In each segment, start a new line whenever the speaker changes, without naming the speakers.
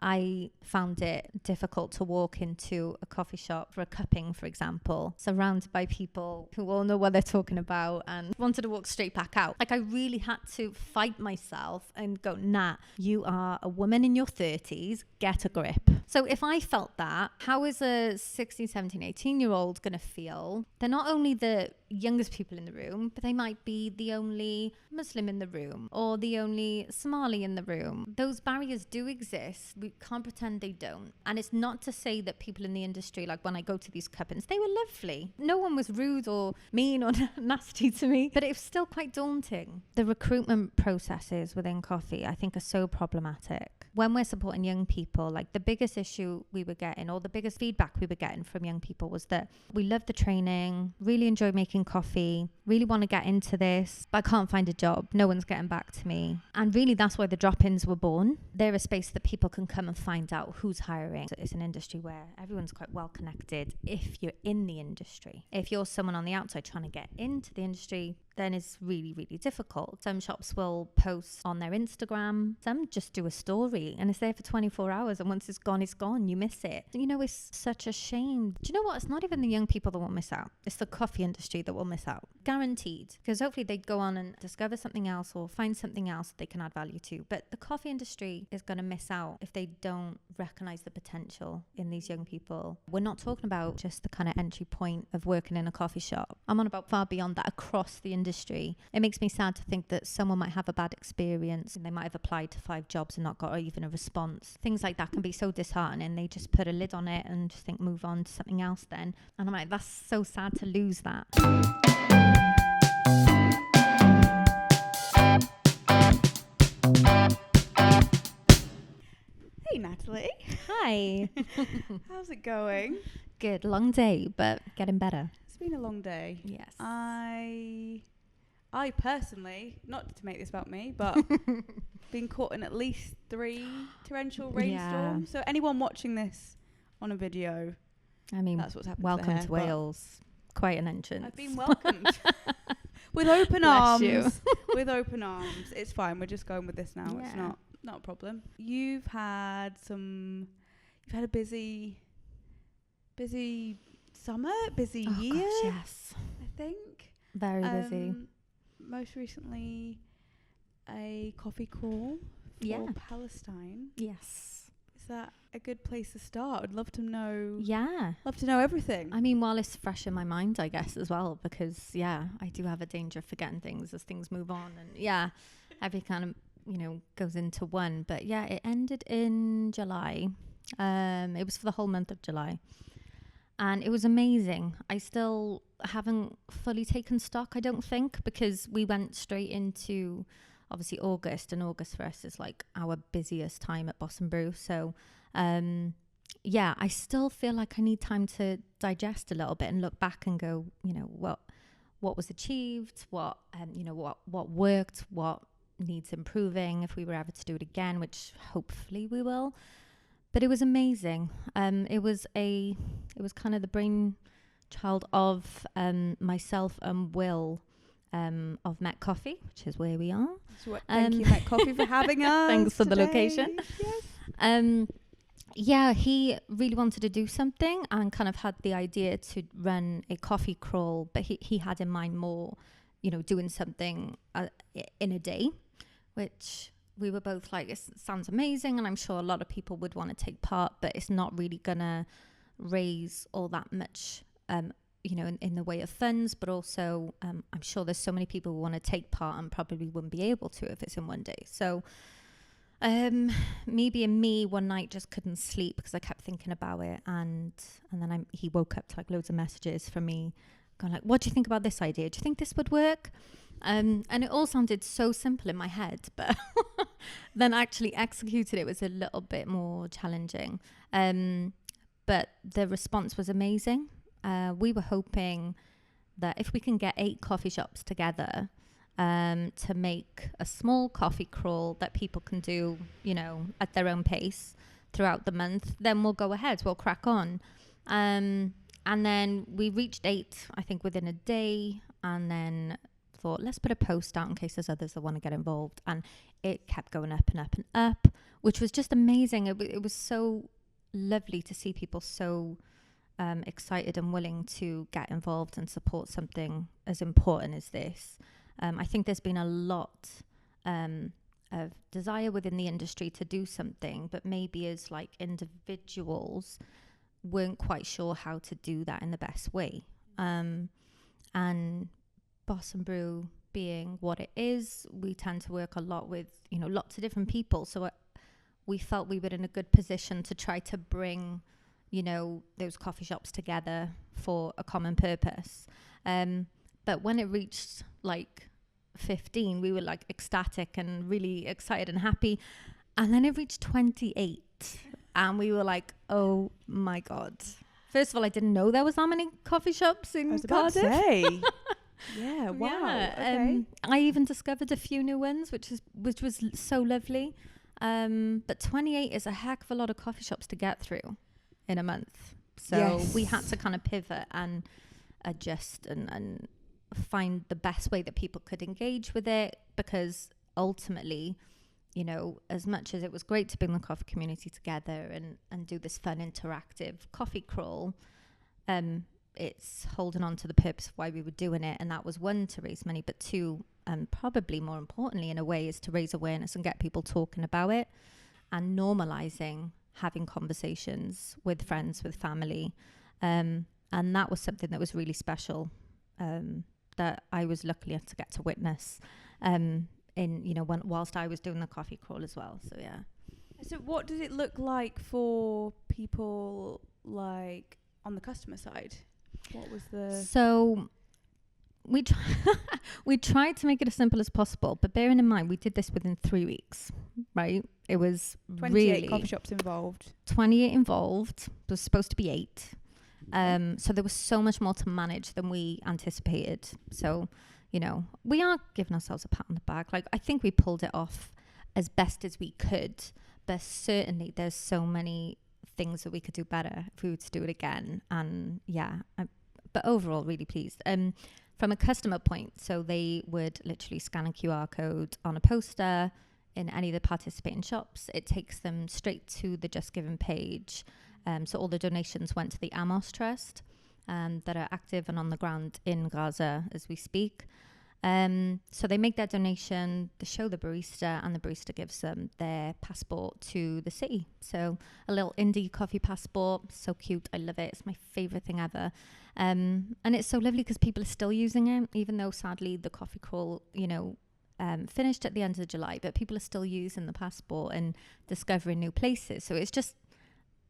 I found it difficult to walk into a coffee shop for a cupping, for example, surrounded by people who all know what they're talking about and wanted to walk straight back out. Like I really had to fight myself and go, nah, you are a woman in your 30s, get a grip. So if I felt that, how is a 16, 17, 18-year-old going to feel? They're not only the youngest people in the room, but they might be the only Muslim in the room or the only Somali in the room. Those barriers do exist. We can't pretend they don't. And it's not to say that people in the industry, like when I go to these cuppings, they were lovely. No one was rude or mean or nasty to me, but it was still quite daunting. The recruitment processes within coffee, I think, are so problematic. When we're supporting young people, like the biggest issue we were getting, or the biggest feedback we were getting from young people, was that we love the training, really enjoy making coffee, really want to get into this, but I can't find a job. No one's getting back to me. And really that's why the drop-ins were born. They're a space that people can come and find out who's hiring. It's an industry where everyone's quite well connected if you're in the industry. If you're someone on the outside trying to get into the industry, then it's really, really difficult. Some shops will post on their Instagram. Some just do a story and it's there for 24 hours. And once it's gone, you miss it. You know, it's such a shame. Do you know what? It's not even the young people that will miss out. It's the coffee industry that will miss out. Guaranteed. Because hopefully they go on and discover something else or find something else that they can add value to. But the coffee industry is going to miss out if they don't recognize the potential in these young people. We're not talking about just the kind of entry point of working in a coffee shop. I'm on about far beyond that, across the industry. It makes me sad to think that someone might have a bad experience and they might have applied to 5 jobs and not got even a response. Things like that can be so disheartening. They just put a lid on it and just think, move on to something else then. And I'm like, that's so sad to lose that.
Hey Natalie.
Hi.
How's it going?
Good. Long day, but getting better.
It's been a long day.
Yes.
I personally, not to make this about me, but been caught in at least 3 torrential rainstorms. So anyone watching this on a video,
I mean,
that's what's happened.
welcome to Wales. Quite an entrance.
I've been welcomed with open arms. With open arms. It's fine. We're just going with this now. Yeah. It's not a problem. You've had a busy summer, busy year.
Gosh, yes.
I think.
Very busy.
Most recently, a coffee crawl for Palestine.
Yes.
Is that a good place to start? I'd love to know.
Yeah.
Love to know everything.
I mean, while it's fresh in my mind, I guess, as well, because, I do have a danger of forgetting things as things move on. And, every kind of, goes into one. But, it ended in July. It was for the whole month of July. And it was amazing. I still haven't fully taken stock, I don't think, because we went straight into, obviously, August. And August for us is like our busiest time at Boss and Brew. So, I still feel like I need time to digest a little bit and look back and go, what was achieved, what worked, what needs improving if we were ever to do it again, which hopefully we will. But it was amazing. It was kind of the brainchild of myself and Will of Met Coffee, which is where we are.
Thank you, Met Coffee, for having us.
Thanks for
today.
the location. Yes. He really wanted to do something and kind of had the idea to run a coffee crawl, but he had in mind more, doing something in a day, which we were both like, it sounds amazing, and I'm sure a lot of people would want to take part, but it's not really gonna raise all that much, in the way of funds, but also I'm sure there's so many people who want to take part and probably wouldn't be able to if it's in one day. So me being me, one night just couldn't sleep because I kept thinking about it, and then he woke up to like loads of messages from me going like, what do you think about this idea? Do you think this would work? And it all sounded so simple in my head, but then actually executed it was a little bit more challenging. But the response was amazing. We were hoping that if we can get 8 coffee shops together to make a small coffee crawl that people can do, at their own pace throughout the month, then we'll go ahead, we'll crack on. And then we reached 8, I think, within a day, and then thought, let's put a post out in case there's others that want to get involved. And it kept going up and up and up. which was just amazing. It was so lovely to see people so excited and willing to get involved and support something as important as this. I think there's been a lot of desire within the industry to do something, but maybe as like individuals weren't quite sure how to do that in the best way. And Boss and Brew being what it is, we tend to work a lot with, you know, lots of different people. So we felt we were in a good position to try to bring, you know, those coffee shops together for a common purpose. But when it reached like 15, we were like ecstatic and really excited and happy. And then it reached 28 and we were like, oh my God. First of all, I didn't know there was that many coffee shops in Cardiff.
I was about to say. Yeah, wow.
Yeah,
okay.
I even discovered a few new ones, which was so lovely. But 28 is a heck of a lot of coffee shops to get through in a month. So we had to kind of pivot and adjust and find the best way that people could engage with it, because ultimately, you know, as much as it was great to bring the coffee community together and do this fun interactive coffee crawl, it's holding on to the purpose of why we were doing it. And that was, one, to raise money, but two, and probably more importantly in a way, is to raise awareness and get people talking about it and normalizing having conversations with friends, with family. And that was something that was really special, that I was lucky to get to witness in, you know, whilst I was doing the coffee crawl as well. So yeah.
So what does it look like for people like on the customer side? What was the...
So we tried to make it as simple as possible, but bearing in mind we did this within 3 weeks, right? It was
28
really
coffee shops involved.
28 involved. There was supposed to be 8. So there was so much more to manage than we anticipated. So, you know, we are giving ourselves a pat on the back. Like, I think we pulled it off as best as we could, but certainly there's so many things that we could do better if we were to do it again. And yeah, but overall really pleased. From a customer point, so they would literally scan a QR code on a poster in any of the participating shops. It takes them straight to the Just Giving page. So all the donations went to the Amos Trust that are active and on the ground in Gaza as we speak. So they make their donation, they show the barista, and the barista gives them their passport to the city. So a little indie coffee passport, so cute. I love it. It's my favorite thing ever. And it's so lovely because people are still using it, even though sadly the coffee crawl, you know, finished at the end of July, but people are still using the passport and discovering new places. So it's just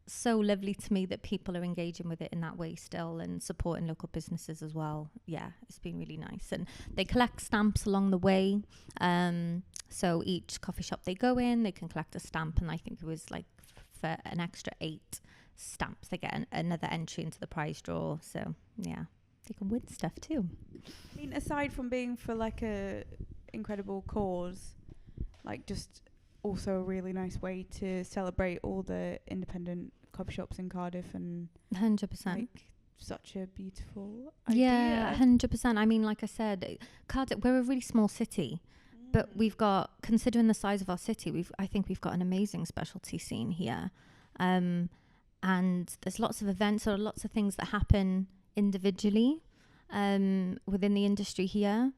so lovely to me that people are engaging with it in that way still and supporting local businesses as well. Yeah, it's been really nice. And they collect stamps along the way. So each coffee shop they go in, they can collect a stamp, and I think it was like for an extra 8 stamps they get another entry into the prize draw. So yeah, they can win stuff too.
I mean, aside from being for like a incredible cause, like just also a really nice way to celebrate all the independent coffee shops in Cardiff, and
100%.
Like, such a beautiful idea.
Yeah, 100%. I mean, like I said, Cardiff, we're a really small city, but we've got, considering the size of our city, I think we've got an amazing specialty scene here. And there's lots of events or lots of things that happen individually within the industry here.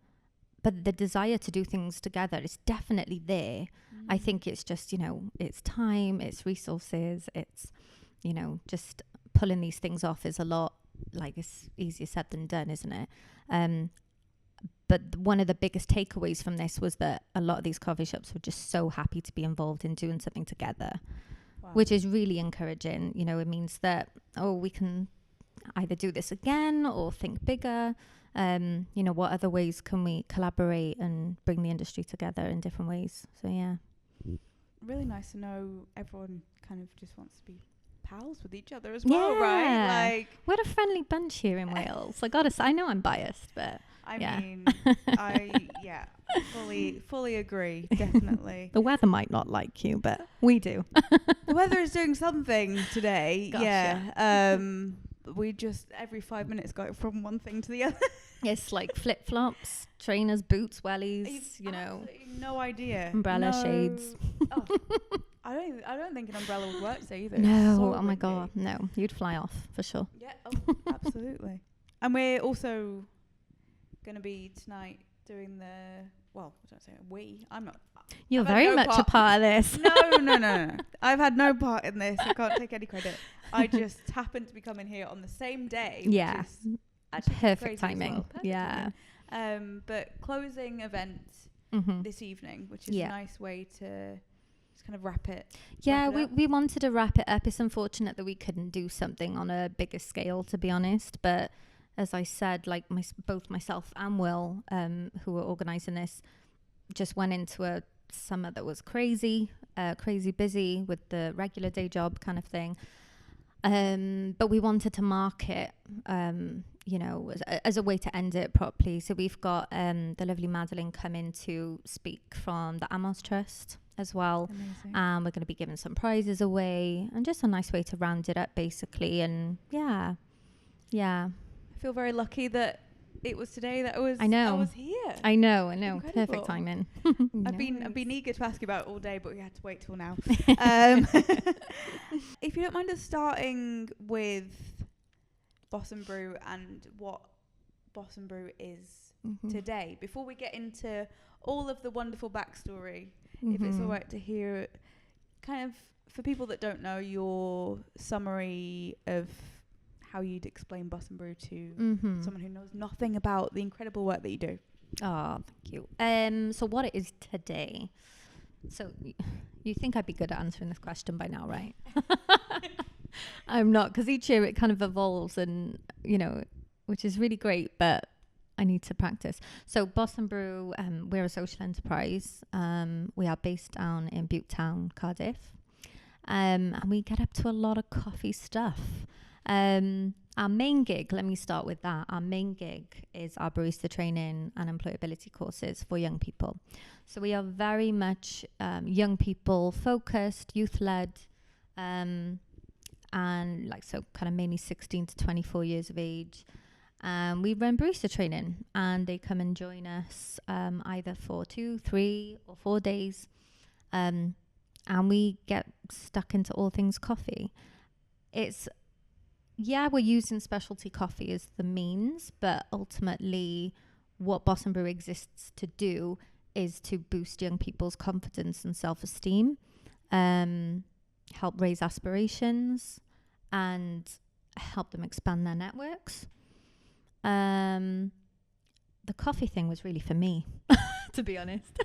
But the desire to do things together is definitely there. I think it's just, you know, it's time, it's resources, it's, you know, just pulling these things off is a lot, like, it's easier said than done, isn't it? But one of the biggest takeaways from this was that a lot of these coffee shops were just so happy to be involved in doing something together, which is really encouraging. You know, it means that, we can either do this again or think bigger. You know, what other ways can we collaborate and bring the industry together in different ways? So yeah.
Really nice to know everyone kind of just wants to be pals with each other as well, right? Like,
we're a friendly bunch here in Wales. I gotta say, I know I'm biased, but
I mean, I fully agree, definitely.
The weather might not like you, but we do.
The weather is doing something today.
Gosh,
yeah. We just every 5 minutes go from one thing to the other.
It's like flip-flops, trainers, boots, wellies, you know.
No idea.
Umbrella shades.
I don't think an umbrella would work today either.
No,
So
oh my
windy.
God, no. You'd fly off for sure.
Yeah, absolutely. And we're also going to be tonight doing well, I don't say we. I'm not.
You're
I've had
very
no
much a part of this.
No. I've had no part in this. I can't take any credit. I just happened to be coming here on the same day.
Yeah.
Which is actually
Perfect
crazy as
timing.
well. Perfect
Yeah.
timing. But closing event
Mm-hmm.
this evening, which is a nice way to just kind of wrap it.
Yeah,
wrap it up.
we wanted to wrap it up. It's unfortunate that we couldn't do something on a bigger scale, to be honest. But as I said, like both myself and Will, who were organising this, just went into a summer that was crazy busy with the regular day job kind of thing. But we wanted to mark it, as a way to end it properly. So we've got the lovely Madeline come in to speak from the Amos Trust as well.
Amazing.
We're going to be giving some prizes away and just a nice way to round it up, basically. And yeah.
I feel very lucky that it was today that I was here.
I know.
Incredible.
Perfect timing.
I've been eager to ask you about it all day, but we had to wait till now. If you don't mind us starting with Boss and Brew and what Boss and Brew is today, before we get into all of the wonderful backstory, if it's all right to hear kind of, for people that don't know, your summary of how you'd explain Boss and Brew to someone who knows nothing about the incredible work that you do.
Oh, thank you. So what it is today. So you think I'd be good at answering this question by now, right? I'm not, because each year it kind of evolves and, which is really great, but I need to practice. So Boss and Brew, we're a social enterprise. We are based down in Butetown, Cardiff. And we get up to a lot of coffee stuff. Our main gig, let me start with that. Our main gig is our barista training and employability courses for young people. So we are very much young people focused, youth led, and kind of mainly 16 to 24 years of age. We run barista training and they come and join us either for 2, 3 or 4 days. And we get stuck into all things coffee. We're using specialty coffee as the means, but ultimately what Boss and Brew exists to do is to boost young people's confidence and self-esteem, help raise aspirations, and help them expand their networks. The coffee thing was really for me, to be honest.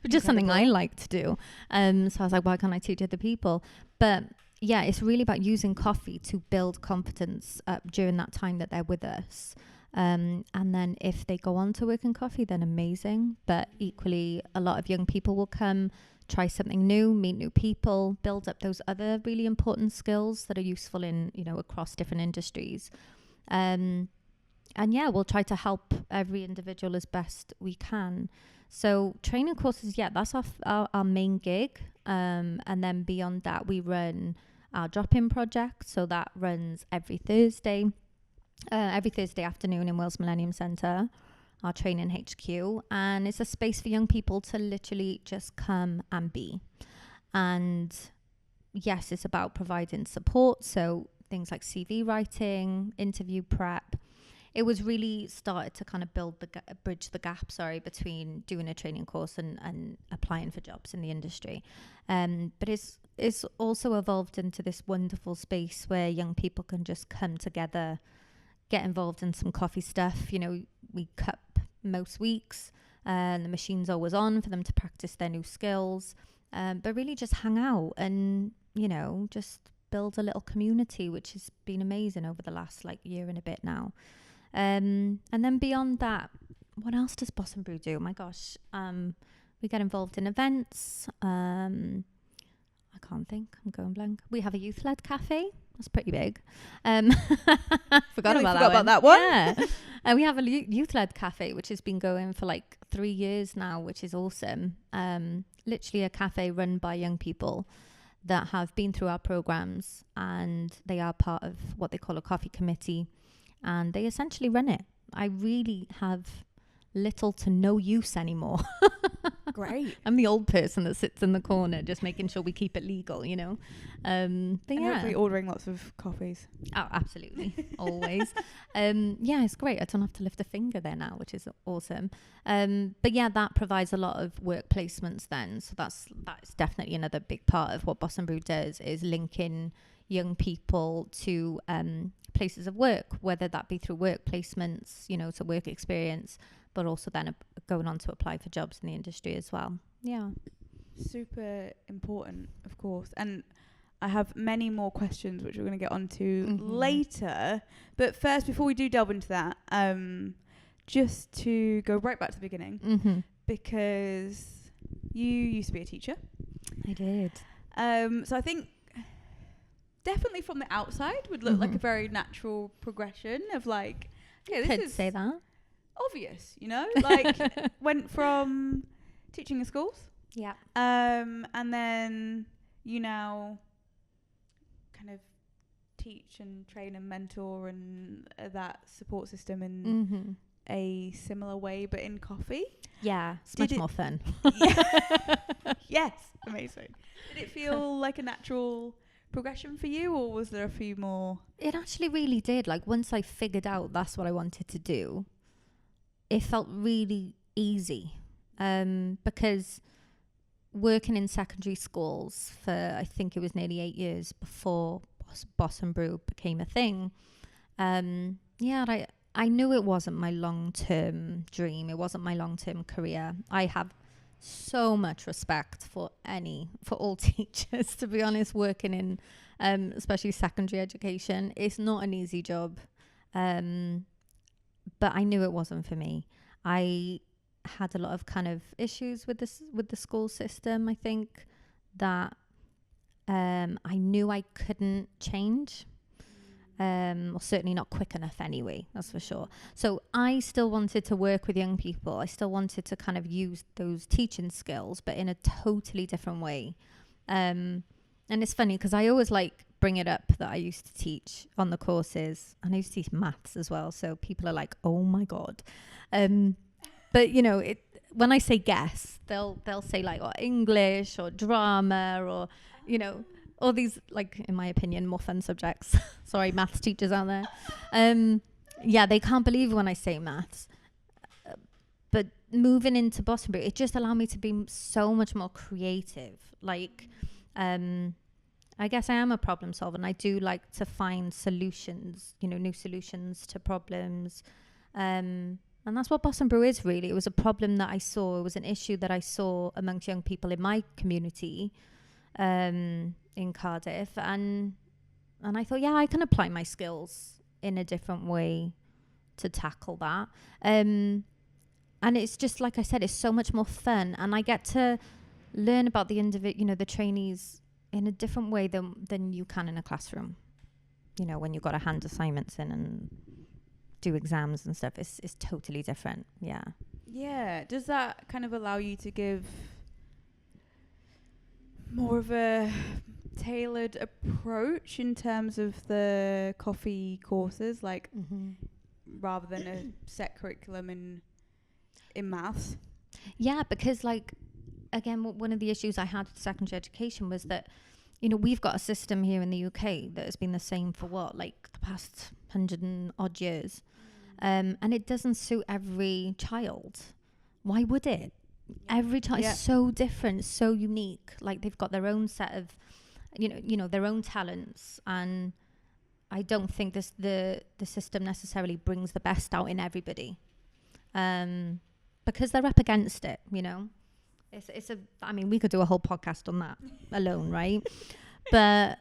It's just something I like to do. So I was like, why can't I teach other people? But yeah, it's really about using coffee to build confidence during that time that they're with us. And then if they go on to work in coffee, then amazing. But equally, a lot of young people will come, try something new, meet new people, build up those other really important skills that are useful in, across different industries. And yeah, we'll try to help every individual as best we can. So training courses, that's our main gig. And then beyond that, we run our drop-in project. So that runs every Thursday afternoon in Wales Millennium Centre, our training HQ. And it's a space for young people to literally just come and be. And yes, it's about providing support. So things like CV writing, interview prep. It was really started to kind of bridge the gap, between doing a training course and applying for jobs in the industry. But it's also evolved into this wonderful space where young people can just come together, get involved in some coffee stuff. We cup most weeks and the machine's always on for them to practice their new skills. But really just hang out and, just build a little community, which has been amazing over the last year and a bit now. And then beyond that, what else does Boss and Brew do? Oh my gosh. We get involved in events. I can't think. I'm going blank. We have a youth-led cafe. That's pretty big. Forgot about that one. Yeah. And we have a youth-led cafe, which has been going for 3 years now, which is awesome. Literally a cafe run by young people that have been through our programs, and they are part of what they call a coffee committee. And they essentially run it. I really have little to no use anymore.
Great.
I'm the old person that sits in the corner just making sure we keep it legal, but
And
yeah.
hopefully ordering lots of coffees.
Oh, absolutely. Always. Yeah, it's great. I don't have to lift a finger there now, which is awesome. But yeah, that provides a lot of work placements then. So that's definitely another big part of what Boss and Brew does, is linking young people to places of work, whether that be through work placements, so work experience, but also then going on to apply for jobs in the industry as well. Yeah.
Super important, of course. And I have many more questions which we're going to get onto later. But first, before we do delve into that, just to go right back to the beginning, because you used to be a teacher.
I did.
So I think definitely from the outside would look like a very natural progression of like, okay, this is
say that.
Obvious, like went from teaching in schools.
Yeah.
And then you now kind of teach and train and mentor and that support system in a similar way, but in coffee.
Yeah, it's much more fun.
Yes, amazing. Did it feel like a natural progression for you, or was there a few more?
It actually really did. Like, once I figured out that's what I wanted to do, it felt really easy, because working in secondary schools for, I think it was nearly 8 years before Boss and Brew became a thing. I knew it wasn't my long-term dream. It wasn't my long-term career. I have so much respect for all teachers, to be honest, working in especially secondary education. It's not an easy job. But I knew it wasn't for me. I had a lot of kind of issues with the school system, I think, that I knew I couldn't change. Or certainly not quick enough anyway, that's for sure. So I still wanted to work with young people. I still wanted to kind of use those teaching skills, but in a totally different way. And it's funny because I always bring it up that I used to teach on the courses, and I used to teach maths as well. So people are like, oh my God. But when I say guess, they'll say or English or drama or, all these, in my opinion, more fun subjects. Sorry, maths teachers out there. They can't believe when I say maths. But moving into Boss and Brew, it just allowed me to be so much more creative. I guess I am a problem solver, and I do like to find solutions, new solutions to problems. And that's what Boss and Brew is, really. It was a problem that I saw. It was an issue that I saw amongst young people in my community in Cardiff. And I thought, I can apply my skills in a different way to tackle that. And it's just, like I said, it's so much more fun. And I get to learn about the the trainees in a different way than you can in a classroom. When you've got to hand assignments in and do exams and stuff, it's totally different. Yeah.
Does that kind of allow you to give more of a tailored approach in terms of the coffee courses, rather than a set curriculum in maths?
Yeah, because again, one of the issues I had with secondary education was that we've got a system here in the UK that has been the same for the past 100 and odd years. And it doesn't suit every child. Why would it? Every child is so different, so unique. They've got their own set of, their own talents. And I don't think the system necessarily brings the best out in everybody. Because they're up against it, we could do a whole podcast on that alone, right? But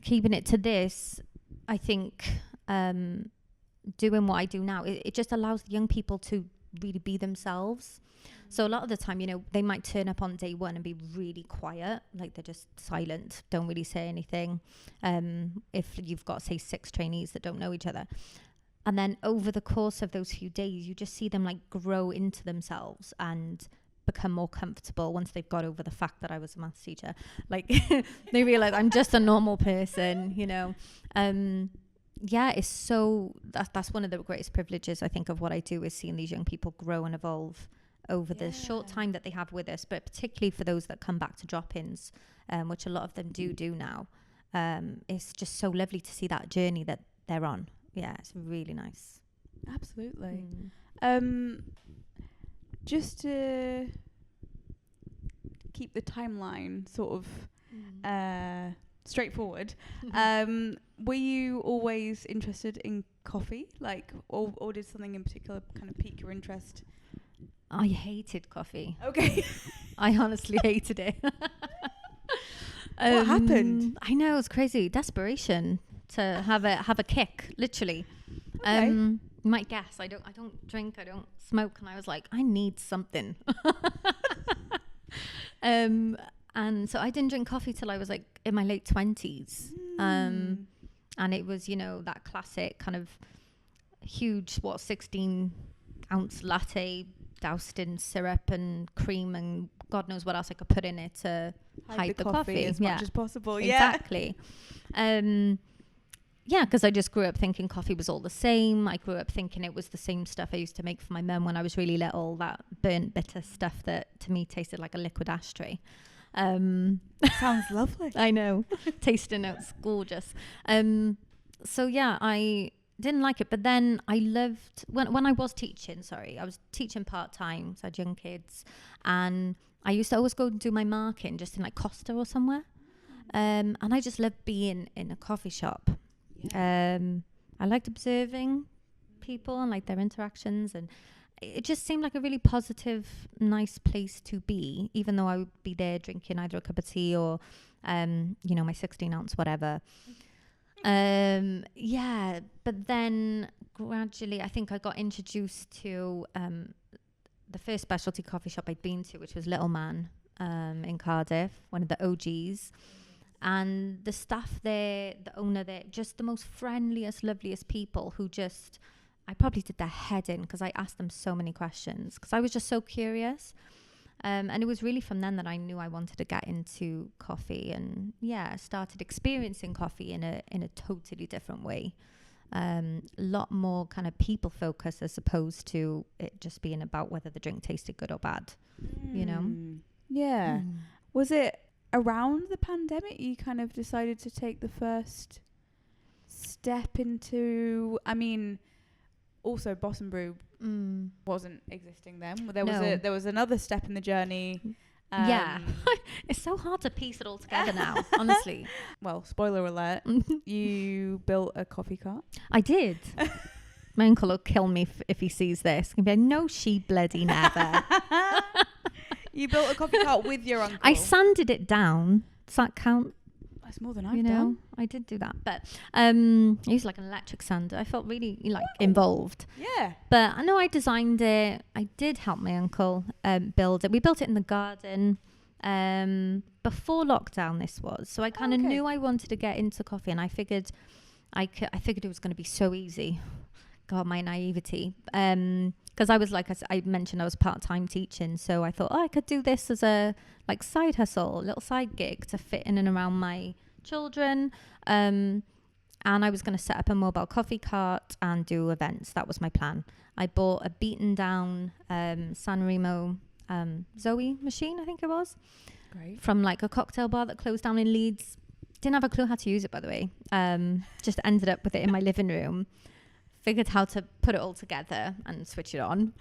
keeping it to this, I think doing what I do now, it just allows young people to really be themselves. So a lot of the time, they might turn up on day one and be really quiet, they're just silent, don't really say anything. If you've got, say, 6 trainees that don't know each other. And then over the course of those few days, you just see them grow into themselves and become more comfortable once they've got over the fact that I was a maths teacher. They realize I'm just a normal person, yeah, it's so that's one of the greatest privileges I think of what I do, is seeing these young people grow and evolve over the short time that they have with us, but particularly for those that come back to drop-ins, which a lot of them do now. It's just so lovely to see that journey that they're on. Yeah, it's really nice.
Absolutely. Just to keep the timeline sort of straightforward, were you always interested in coffee, like, or did something in particular kind of pique your interest?
I hated coffee.
Okay.
I honestly hated it.
What happened?
I know, it's crazy. Desperation to have a kick, literally.
Okay.
You might guess I don't drink, I don't smoke, and I was like, I need something. And so I didn't drink coffee till I was like in my late 20s. And it was, you know, that classic kind of huge 16-ounce latte doused in syrup and cream and God knows what else I could put in it to hide the coffee
as much as possible.
Exactly. Yeah, because I just grew up thinking coffee was all the same. I grew up thinking it was the same stuff I used to make for my mum when I was really little, that burnt bitter stuff that to me tasted like a liquid ashtray.
Sounds lovely.
I know. Tasting notes, gorgeous. So yeah, I didn't like it, but then I loved when I was teaching. I was teaching part-time, so I had young kids, and I used to always go and do my marking just in like Costa or somewhere, and I just loved being in a coffee shop. I liked observing people and like their interactions, and it just seemed like a really positive, nice place to be, even though I would be there drinking either a cup of tea or you know, my 16-ounce whatever. Yeah, but then gradually I think I got introduced to the first specialty coffee shop I'd been to, which was Little Man in Cardiff, one of the OGs. And the staff there, the owner there, just the most friendliest, loveliest people who just, I probably did their head in because I asked them so many questions because I was just so curious. And it was really from then that I knew I wanted to get into coffee, and yeah, started experiencing coffee in a totally different way. A lot more kind of people focused as opposed to it just being about whether the drink tasted good or bad, you know?
Yeah. Was it around the pandemic you kind of decided to take the first step into, I mean, also Boss and Brew wasn't existing then. There was another step in the journey.
Yeah. It's so hard to piece it all together now, honestly.
Well, spoiler alert, you built a coffee cart.
I did. My uncle will kill me if he sees this. He'll be like, no, she bloody never.
You built a coffee cart with your uncle.
I sanded it down. Does that count?
That's more than I've done.
I did do that, but I used like an electric sander. I felt really involved.
Yeah.
But I know I designed it. I did help my uncle build it. We built it in the garden before lockdown. This was, so I kind of knew I wanted to get into coffee, and I figured it was going to be so easy. God, my naivety. Because I was like I mentioned, I was part-time teaching, so I thought, I could do this as a like side hustle, a little side gig to fit in and around my children. And I was going to set up a mobile coffee cart and do events. That was my plan. I bought a beaten down San Remo Zoe machine, I think it was.
Great. From
like a cocktail bar that closed down in Leeds. Didn't have a clue how to use it, by the way. Just ended up with it in my living room. Figured how to put it all together and switch it on.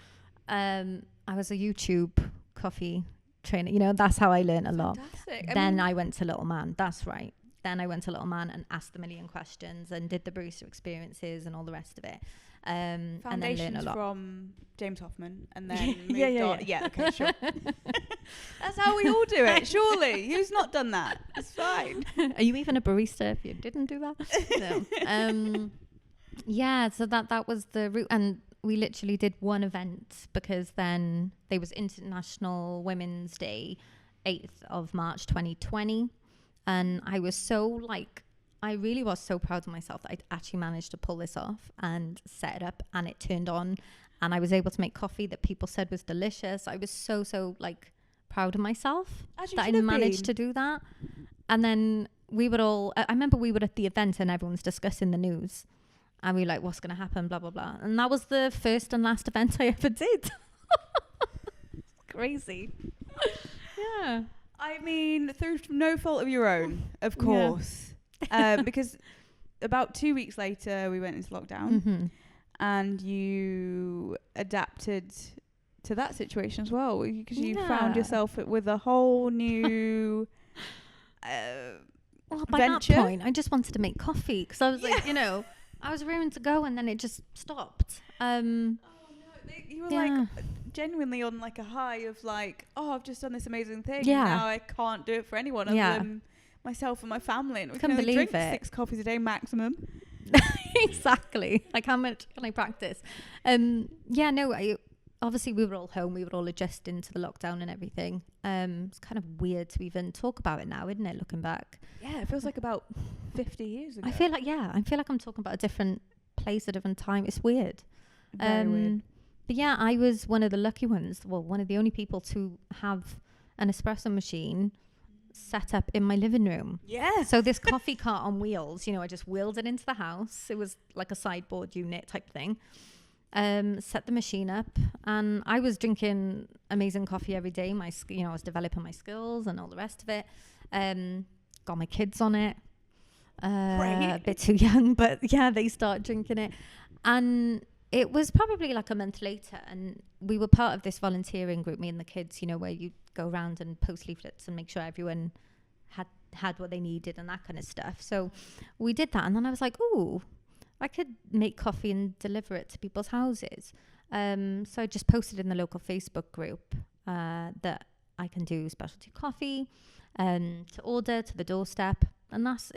I was a YouTube coffee trainer. You know, that's how I learned a lot. Then I went to Little Man. That's right. Then I went to Little Man and asked a million questions and did the barista experiences and all the rest of it. And then learned a lot
from James Hoffman, and then moved on. Yeah, okay, sure. That's how we all do it, surely. Who's not done that? It's fine.
Are you even a barista if you didn't do that? No. Yeah, so that was the route, and we literally did one event because then there was International Women's Day, 8th of March 2020, and I really was so proud of myself that I'd actually managed to pull this off and set it up, and it turned on, and I was able to make coffee that people said was delicious. I was so like proud of myself that I managed to do that. And then I remember we were at the event and everyone's discussing the news. And we were like, what's going to happen? Blah, blah, blah. And that was the first and last event I ever did. Crazy. Yeah.
I mean, through no fault of your own, of course. Because about 2 weeks later, we went into lockdown. And you adapted to that situation as well, because you found yourself with a whole new
well, by
venture.
that point, I just wanted to make coffee because I was like, you know, I was raring to go, and then it just stopped.
Oh no, you were like genuinely on like a high of like, oh, I've just done this amazing thing.
Yeah.
And now I can't do it for anyone other than myself and my family, and we can only drink 6 coffees a day maximum.
Exactly. Like, how much can I practice? Obviously we were all home, we were all adjusting to the lockdown and everything. It's kind of weird to even talk about it now, isn't it, looking back?
Yeah, it feels like about 50 years ago.
I feel like I'm talking about a different place, a different time. It's weird.
Very weird.
But yeah, I was one of the lucky ones, one of the only people to have an espresso machine set up in my living room.
Yeah.
So this coffee cart on wheels, you know, I just wheeled it into the house. It was like a sideboard unit type thing. Set the machine up, and I was drinking amazing coffee every day. I was developing my skills and all the rest of it. Got my kids on it. A bit too young, but yeah, they start drinking it. And it was probably like a month later, and we were part of this volunteering group, me and the kids, you know, where you go around and post leaflets and make sure everyone had what they needed and that kind of stuff. So we did that, and then I was like, ooh, I could make coffee and deliver it to people's houses. So I just posted in the local Facebook group that I can do specialty coffee to order to the doorstep, and that's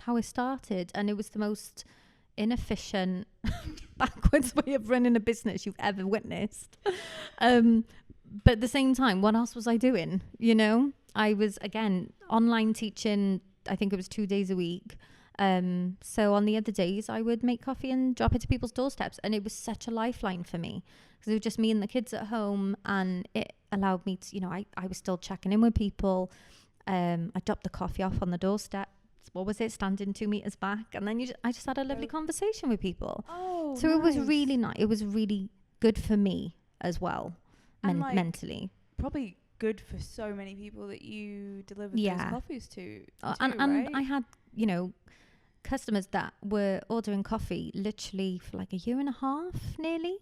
how it started. And it was the most inefficient, backwards way of running a business you've ever witnessed. But at the same time, what else was I doing? You know, I was, again, online teaching, I think it was 2 days a week. So on the other days, I would make coffee and drop it to people's doorsteps. And it was such a lifeline for me, because it was just me and the kids at home, and it allowed me to, you know, I was still checking in with people. I dropped the coffee off on the doorstep. What was it? Standing 2 meters back. And then I just had a lovely conversation with people.
Oh,
so
nice.
It was really nice. It was really good for me as well, mentally.
Probably good for so many people that you delivered those coffees to.
And
right?
I had, you know, customers that were ordering coffee literally for like a year and a half nearly,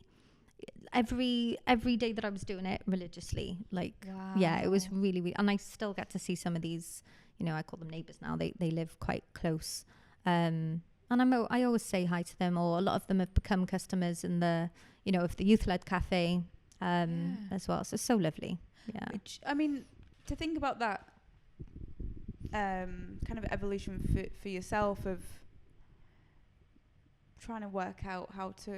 every day that I was doing it religiously. Like,
wow.
Yeah, it was really, really, and I still get to see some of these, you know, I call them neighbors now. They live quite close, and I always say hi to them, or a lot of them have become customers in the, you know, of the youth-led cafe as well. So it's so lovely. Yeah.
Which, I mean, to think about that kind of evolution for yourself of trying to work out how to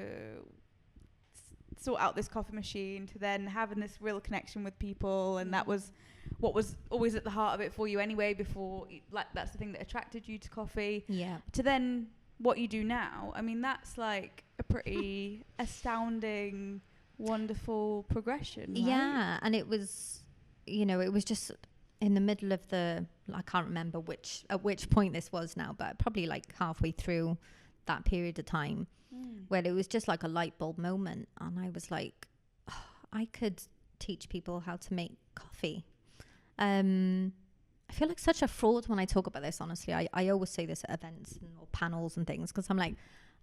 sort out this coffee machine, to then having this real connection with people, and that was what was always at the heart of it for you anyway, before, like, that's the thing that attracted you to coffee, to then what you do now. I mean, that's like a pretty astounding, wonderful progression, right?
Yeah, and it was, you know, it was just in the middle of I can't remember at which point this was now, but probably like halfway through that period of time, where it was just like a light bulb moment, and I was like, oh, I could teach people how to make coffee. I feel like such a fraud when I talk about this, honestly. I always say this at events or panels and things, because I'm like,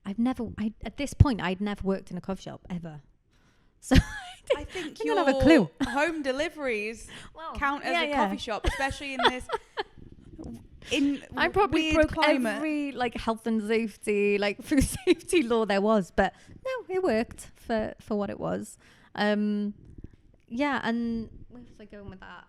at this point I'd never worked in a coffee shop ever, so
I think
I don't have a clue.
Home deliveries count as a coffee shop, especially in this
I probably broke
climate.
every like health and safety, like food safety law there was, but no, it worked for what it was. And where was I going with that?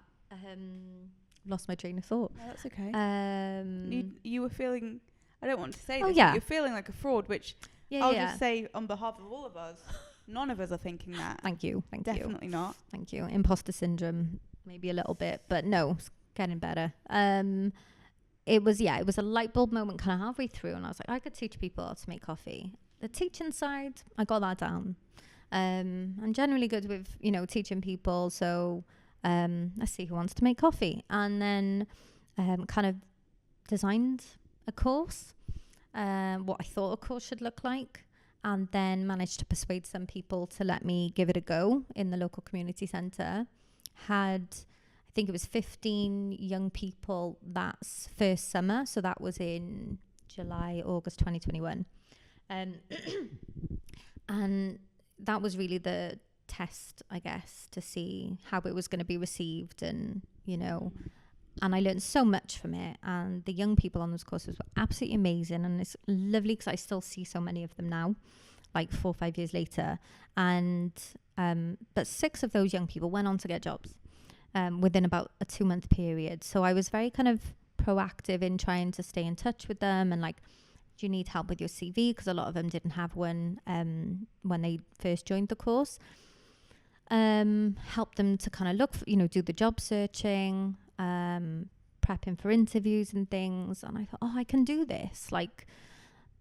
Lost my train of thought.
No, that's okay. You were feeling, I don't want to say this, but you're feeling like a fraud, which I'll just say on behalf of all of us, none of us are thinking that.
Thank you.
Definitely not.
Thank you. Imposter syndrome, maybe a little bit, but no, it's getting better. It was a light bulb moment kind of halfway through, and I was like, I could teach people how to make coffee. The teaching side, I got that down. I'm generally good with, you know, teaching people, so let's see who wants to make coffee. And then kind of designed a course. what I thought a course should look like, and then managed to persuade some people to let me give it a go in the local community centre. I think it was 15 young people that first summer. So that was in July, August 2021. And that was really the test, I guess, to see how it was going to be received. And, and I learned so much from it. And the young people on those courses were absolutely amazing. And it's lovely because I still see so many of them now, like 4 or 5 years later. And but 6 of those young people went on to get jobs within about a 2-month period. So I was very kind of proactive in trying to stay in touch with them and like, do you need help with your CV? Because a lot of them didn't have one when they first joined the course. Help them to kind of look for, do the job searching, prepping for interviews and things. And I thought, I can do this. Like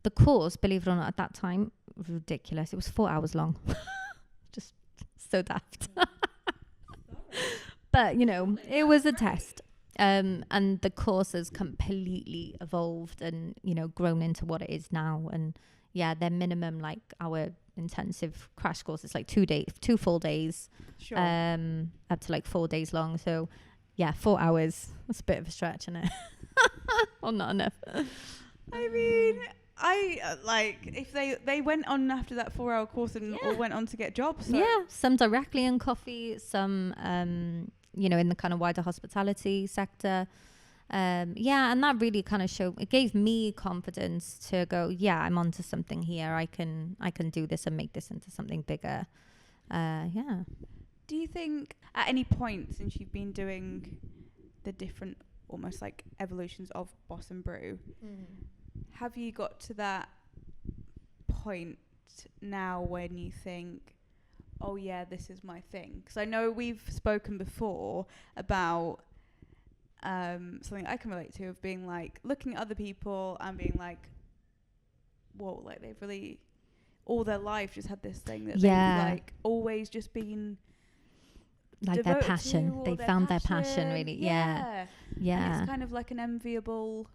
the course, believe it or not, at that time, ridiculous. It was 4 hours long. Just so daft. But, it was a test. And the course has completely evolved and, grown into what it is now. And yeah, their minimum, like our intensive crash course is like 2 full days,
Sure.
up to like 4 days long. So yeah, 4 hours. That's a bit of a stretch, isn't it? Well, not enough.
I mean, if they went on after that 4-hour course and all went on to get jobs. So.
Yeah, some directly in coffee, some in the kind of wider hospitality sector. And that really kind of it gave me confidence to go, I'm onto something here. I can do this and make this into something bigger.
Do you think at any point since you've been doing the different almost like evolutions of Boss and Brew, have you got to that point now when you think, oh yeah, this is my thing? Because I know we've spoken before about something I can relate to, of being like looking at other people and being like, whoa, like they've really all their life just had this thing that they've like always just been
like their passion. They found their passion really. Yeah.
And it's kind of like an enviable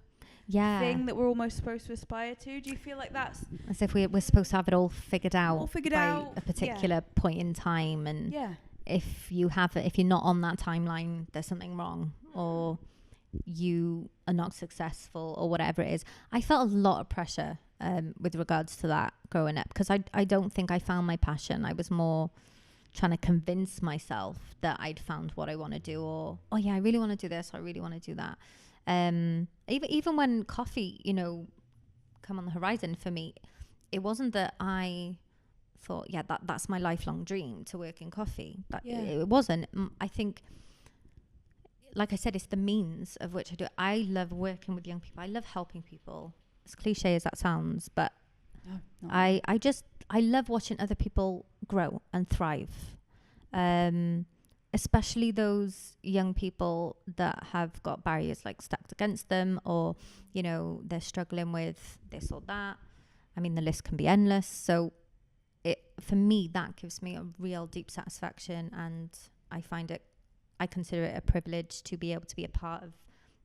thing that we're almost supposed to aspire to. Do you feel like that's
as if we're supposed to have it all figured out by a particular point in time? And if you're not on that timeline, there's something wrong, or you are not successful, or whatever it is. I felt a lot of pressure with regards to that growing up, because I don't think I found my passion. I was more trying to convince myself that I'd found what I want to do, or I really want to do this, I really want to do that. Even when coffee, come on the horizon for me, it wasn't that I thought, that's my lifelong dream to work in coffee. It wasn't. I think, like I said, it's the means of which I do it. I love working with young people. I love helping people. As cliche as that sounds, but I love watching other people grow and thrive. Especially those young people that have got barriers like stacked against them, or they're struggling with this or that. I mean, the list can be endless. So for me, that gives me a real deep satisfaction, and I consider it a privilege to be able to be a part of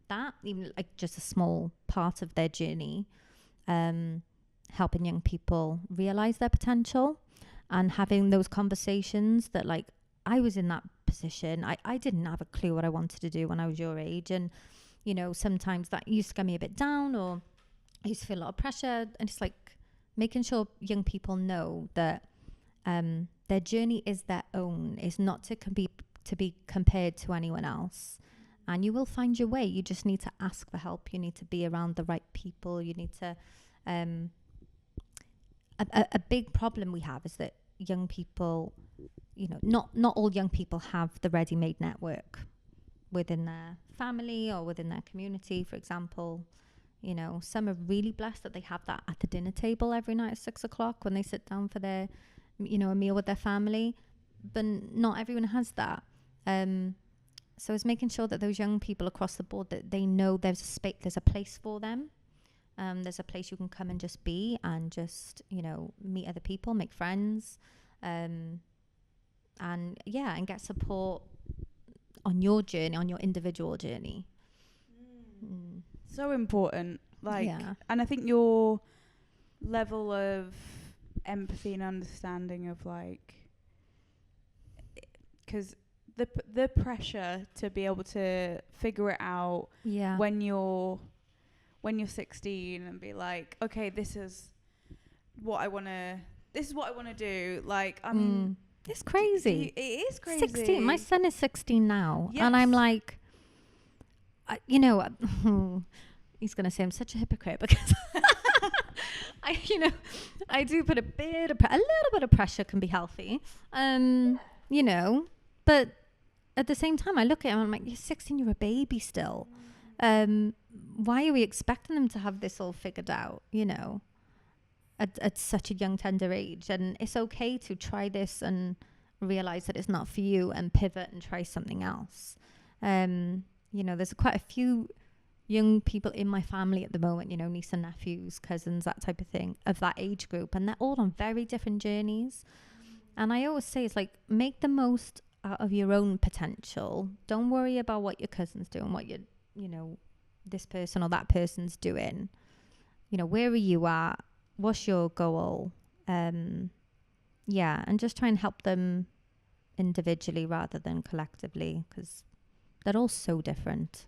that, even like just a small part of their journey, helping young people realize their potential and having those conversations that, like, I was in that position. I didn't have a clue what I wanted to do when I was your age. And, sometimes that used to get me a bit down, or I used to feel a lot of pressure. And it's like making sure young people know that their journey is their own. It's not to be compared to anyone else. And you will find your way. You just need to ask for help. You need to be around the right people. You need to... A big problem we have is that young people... not all young people have the ready-made network within their family or within their community, for example. Some are really blessed that they have that at the dinner table every night at 6:00 when they sit down for their, a meal with their family. But not everyone has that. So it's making sure that those young people across the board, that they know there's a place for them. There's a place you can come and just be and just, meet other people, make friends. And get support on your journey, on your individual journey.
So important. And I think your level of empathy and understanding of like, because the pressure to be able to figure it out when you're 16 and be like, okay, this is what I want to do. Like, I mean,
it's crazy.
It is crazy.
16. My son is 16 now.
Yes.
And I'm like, you know, he's going to say I'm such a hypocrite because I do put a little bit of pressure can be healthy. You know, but at the same time, I look at him and I'm like, you're 16, you're a baby still. Why are we expecting them to have this all figured out, you know, at such a young, tender age? And it's okay to try this and realize that it's not for you and pivot and try something else. You know, there's quite a few young people in my family at the moment, you know, niece and nephews, cousins, that type of thing, of that age group. And they're all on very different journeys. And I always say, it's like, make the most out of your own potential. Don't worry about what your cousins do and what you know, this person or that person's doing. You know, where are you at? What's your goal? And just try and help them individually rather than collectively, because they're all so different.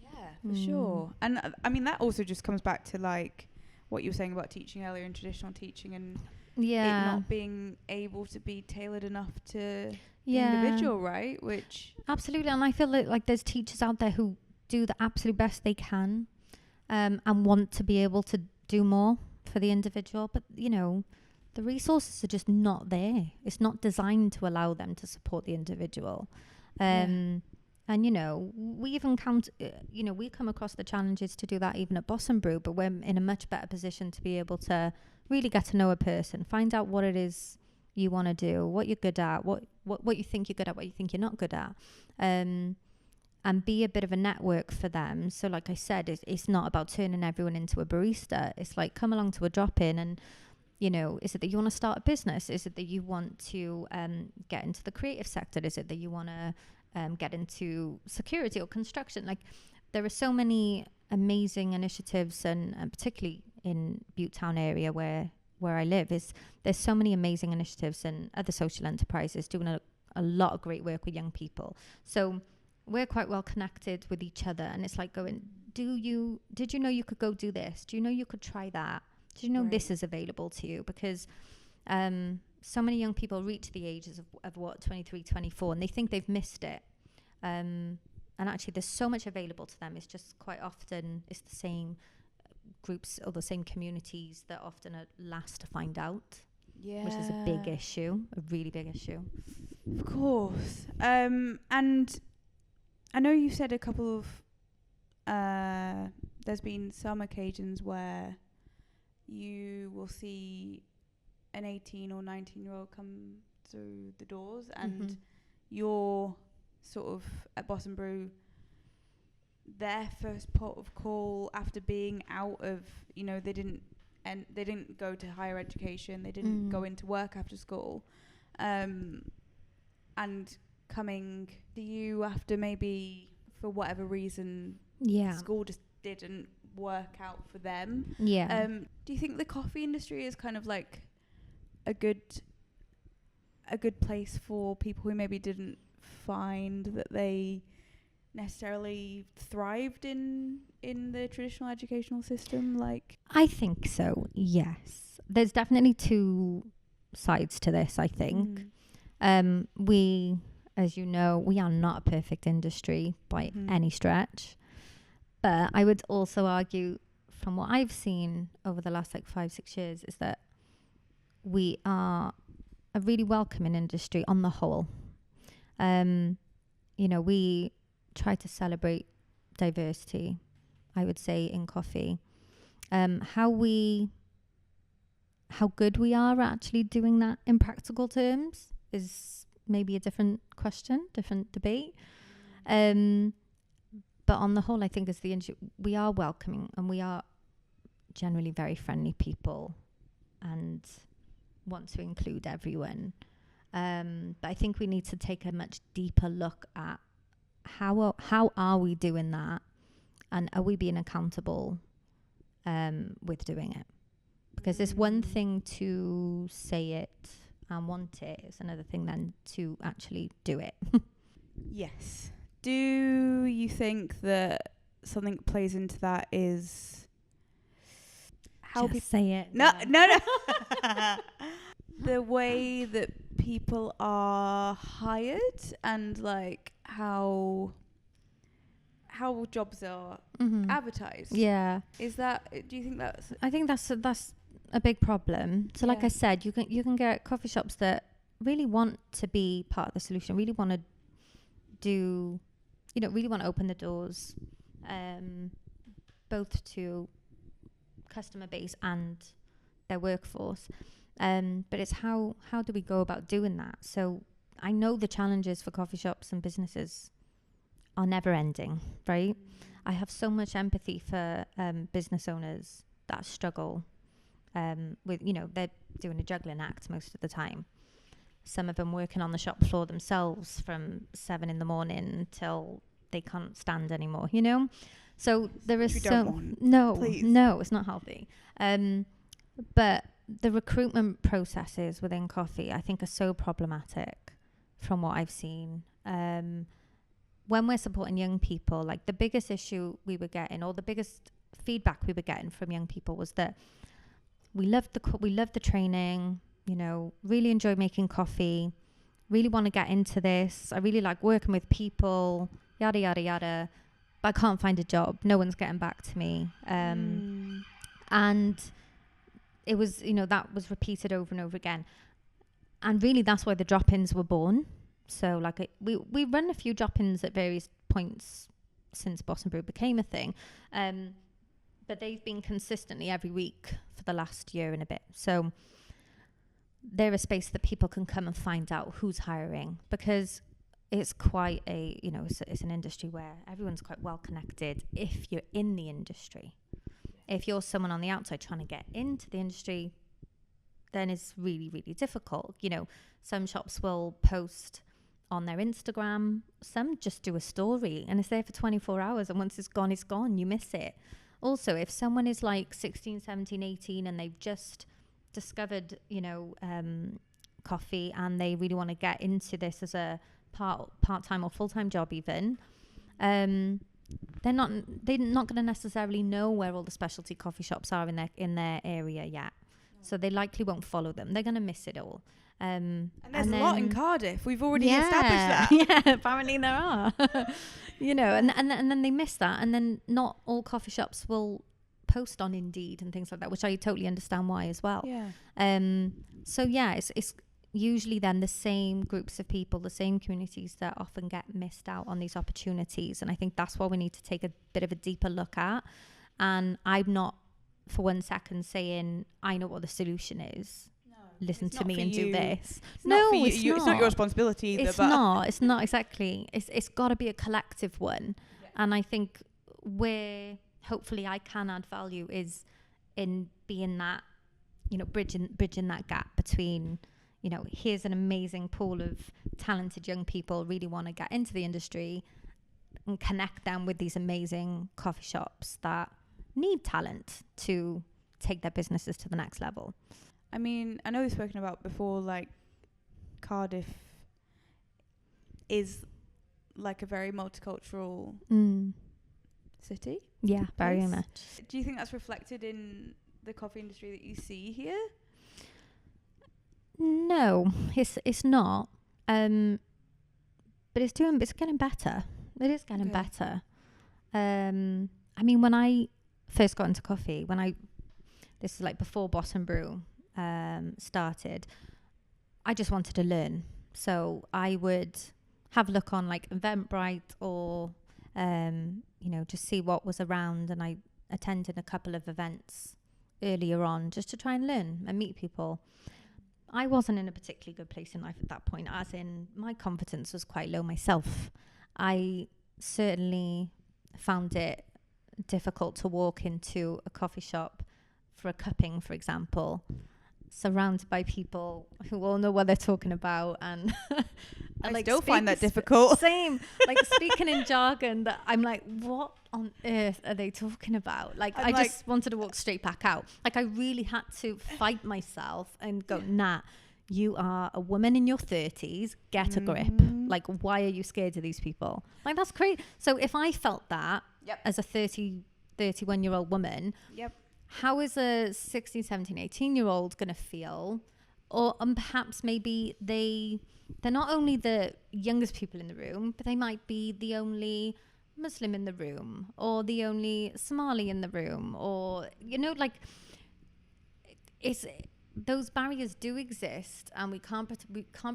Yeah, for sure. And I mean, that also just comes back to like what you were saying about teaching earlier in traditional teaching and it not being able to be tailored enough to the individual, right? Which
absolutely. And I feel like there's teachers out there who do the absolute best they can and want to be able to do more for the individual, but you know, the resources are just not there. It's not designed to allow them to support the individual. And you know, we even we come across the challenges to do that even at Boss and Brew, but we're in a much better position to be able to really get to know a person, find out what it is you want to do, what you're good at, what you think you're good at, what you think you're not good at, and be a bit of a network for them. So like I said, it's not about turning everyone into a barista. It's like, come along to a drop-in and, you know, is it that you want to start a business? Is it that you want to get into the creative sector? Is it that you want to get into security or construction? Like, there are so many amazing initiatives, and particularly in Butte Town area where I live, there's so many amazing initiatives and other social enterprises doing a lot of great work with young people. So we're quite well connected with each other, and it's like going, did you know you could go do this? Do you know you could try that? Do you know this is available to you? Because so many young people reach the ages of what, 23, 24, and they think they've missed it. And actually there's so much available to them. It's just quite often it's the same groups or the same communities that often are last to find out, which is a big issue, a really big issue.
Of course. And I know you said a couple of there's been some occasions where you will see an 18 or 19-year-old come through the doors, and you're sort of at Boss and Brew their first port of call after being out of, you know, they didn't go to higher education, they didn't go into work after school, and coming to you after maybe for whatever reason school just didn't work out for them. Do you think the coffee industry is kind of like a good place for people who maybe didn't find that they necessarily thrived in the traditional educational system? Like,
I think so, yes. There's definitely two sides to this, I think. We, as you know, we are not a perfect industry by any stretch. But I would also argue, from what I've seen over the last 5-6 years, is that we are a really welcoming industry on the whole. You know, we try to celebrate diversity, I would say, in coffee. How good we are at actually doing that in practical terms is maybe a different question, different debate. But on the whole, I think as the industry, we are welcoming and we are generally very friendly people and want to include everyone. But I think we need to take a much deeper look at how are we doing that, and are we being accountable with doing it? Because it's one thing to say it and want it. It's another thing then to actually do it.
Yes. Do you think that something plays into that is how
Just say it.
No.
Yeah.
The way that people are hired and like how jobs are advertised.
Yeah.
Is that? Do you think that's?
I think that's a big problem. So like I said, you can get coffee shops that really want to be part of the solution, really want to do, really want to open the doors, both to customer base and their workforce. But it's how do we go about doing that? So I know the challenges for coffee shops and businesses are never ending, right? I have so much empathy for business owners that struggle with, they're doing a juggling act most of the time. Some of them working on the shop floor themselves from 7 a.m. till they can't stand anymore, So there is no, it's not healthy. But the recruitment processes within coffee, I think, are so problematic from what I've seen. When we're supporting young people, like the biggest issue we were getting, or the biggest feedback we were getting from young people, was that we loved the training, really enjoy making coffee, really want to get into this. I really like working with people, yada, yada, yada. But I can't find a job. No one's getting back to me. And it was, that was repeated over and over again. And really that's why the drop-ins were born. So like we run a few drop-ins at various points since Boss and Brew became a thing. But they've been consistently every week for the last year and a bit. So they're a space that people can come and find out who's hiring, because it's quite a, it's an industry where everyone's quite well connected if you're in the industry. If you're someone on the outside trying to get into the industry, then it's really, really difficult. Some shops will post on their Instagram, some just do a story and it's there for 24 hours, and once it's gone, you miss it. Also, if someone is like 16, 17, 18 and they've just discovered, coffee, and they really want to get into this as a part-time or full-time job even, they're not going to necessarily know where all the specialty coffee shops are in their area yet. So they likely won't follow them. They're going to miss it all.
And there's a lot in Cardiff. We've already established that.
Yeah, apparently there are. And then they miss that. And then not all coffee shops will post on Indeed and things like that, which I totally understand why as well.
Yeah.
So yeah, it's usually then the same groups of people, the same communities that often get missed out on these opportunities. And I think that's what we need to take a bit of a deeper look at. And I'm not for 1 second saying I know what the solution is. Listen to me and do this.
It's not your responsibility either.
It's not exactly. It's got to be a collective one. Yeah. And I think where hopefully I can add value is in being that, bridging that gap between, here's an amazing pool of talented young people really want to get into the industry, and connect them with these amazing coffee shops that need talent to take their businesses to the next level.
I mean, I know we've spoken about before, like Cardiff is like a very multicultural city.
Yeah, very much.
Do you think that's reflected in the coffee industry that you see here?
No, it's not. But it's getting better. It is getting better. I mean, when I first got into coffee, this is like before Boss and Brew started, I just wanted to learn. So I would have a look on like Eventbrite or, just see what was around. And I attended a couple of events earlier on just to try and learn and meet people. I wasn't in a particularly good place in life at that point, as in my confidence was quite low myself. I certainly found it difficult to walk into a coffee shop for a cupping, for example, surrounded by people who all know what they're talking about, and
I still find that difficult.
Same. Like speaking in jargon that I'm like, what on earth are they talking about? Like, I just wanted to walk straight back out. Like, I really had to fight myself and go, nah, you are a woman in your 30s. Get a grip. Like, why are you scared of these people? Like, that's crazy. So if I felt that as a 31-year-old woman, how is a 16, 17, 18-year-old going to feel? Or perhaps maybe they're not only the youngest people in the room, but they might be the only Muslim in the room, or the only Somali in the room, or, you know, like, those barriers do exist, and we can't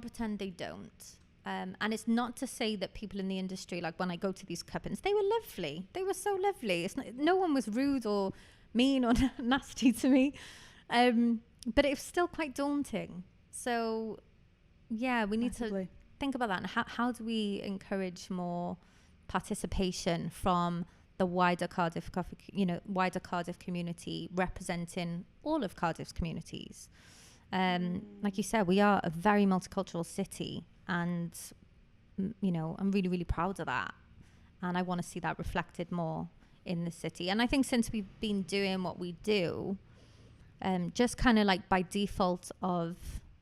pretend they don't. And it's not to say that people in the industry, like when I go to these cup-ins, they were lovely. They were so lovely. No one was rude or mean or nasty to me. But it was still quite daunting. So, yeah, we need to think about that. And how do we encourage more participation from the wider Cardiff community, representing all of Cardiff's communities? Like you said, we are a very multicultural city, and you know, I'm really, really proud of that, and I want to see that reflected more in the city. And I think since we've been doing what we do, just kind of like by default of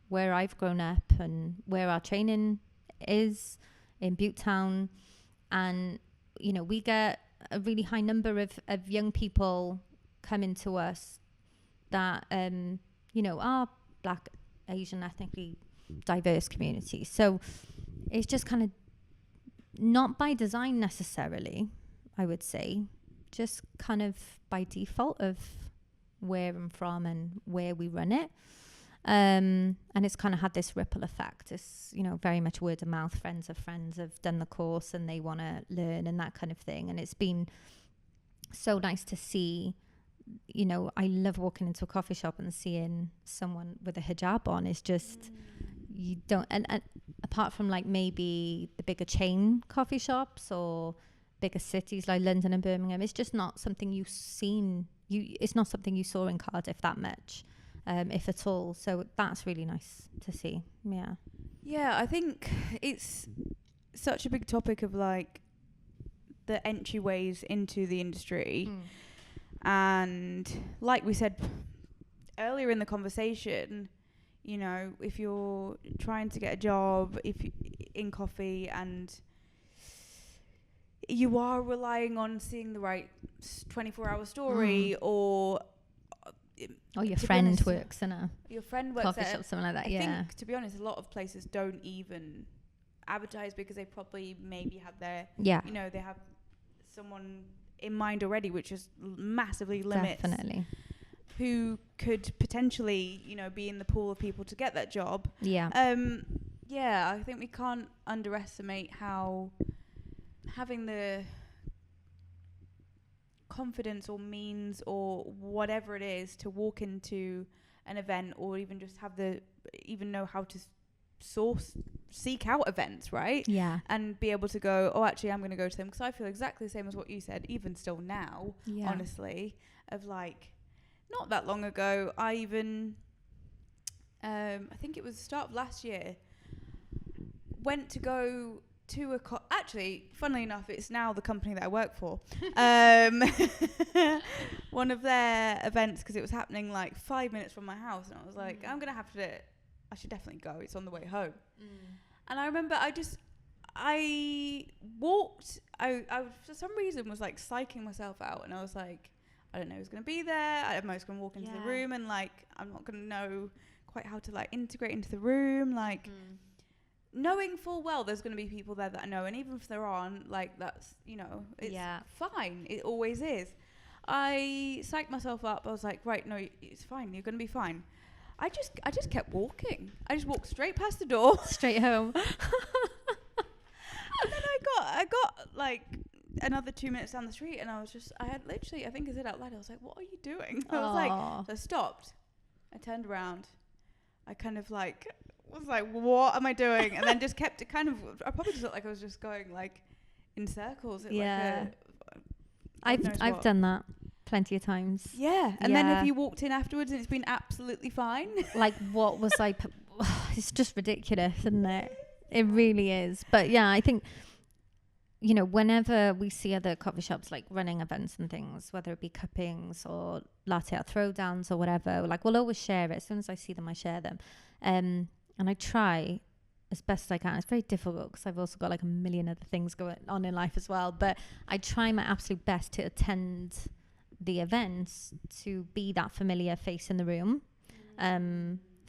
where I've grown up and where our training is in Butetown, and you know, we get a really high number of young people coming to us that you know, are Black, Asian, ethnically diverse communities. So it's just kind of not by design necessarily, I would say, just kind of by default of where I'm from and where we run it. And it's kind of had this ripple effect. It's, you know, very much word of mouth. Friends of friends have done the course and they want to learn and that kind of thing. And it's been so nice to see. You know, I love walking into a coffee shop and seeing someone with a hijab on. It's just, you don't, and apart from like maybe the bigger chain coffee shops or bigger cities like London and Birmingham, it's just not something it's not something you saw in Cardiff that much, if at all. So that's really nice to see. Yeah,
I think it's such a big topic of like the entryways into the industry. And like we said earlier in the conversation, you know, if you're trying to get a job in coffee and you are relying on seeing the right 24-hour story, or
your friend works in a coffee shop, something like that.
I think, to be honest, a lot of places don't even advertise because they probably maybe have their, you know, they have someone in mind already, which is massively limits who could potentially, you know, be in the pool of people to get that job. I think we can't underestimate how having the confidence or means or whatever it is to walk into an event, or even just even know how to seek out events, right? And be able to go, oh, actually I'm going to go to them, because I feel exactly the same as what you said, even still now, honestly, of like, not that long ago, I even I think it was the start of last year, went to go to actually, funnily enough, it's now the company that I work for, one of their events, because it was happening like 5 minutes from my house, and I was like, I should definitely go. It's on the way home. And I remember I walked, I for some reason was like psyching myself out, and I was like, I don't know who's going to be there. I'm just going to walk into the room, and like, I'm not going to know quite how to like integrate into the room. Like, knowing full well there's going to be people there that I know, and even if there aren't, like, that's, you know, it's fine. It always is. I psyched myself up. I was like, right, no, it's fine. You're going to be fine. I just kept walking. I just walked straight past the door,
straight home.
And then I got like another 2 minutes down the street, and I think I said out loud, I was like, what are you doing? I was like, so I stopped. I turned around. I kind of like was like, what am I doing? And then just kept it kind of, I probably just looked like I was just going like in circles.
I've done that plenty of times.
And then if you walked in afterwards and it's been absolutely fine.
Like, what was I? It's just ridiculous, isn't it? It really is. But yeah, I think, you know, whenever we see other coffee shops like running events and things, whether it be cuppings or latte art throwdowns or whatever, like we'll always share it. As soon as I see them, I share them. And I try as best as I can. It's very difficult because I've also got like a million other things going on in life as well. But I try my absolute best to attend the events, to be that familiar face in the room.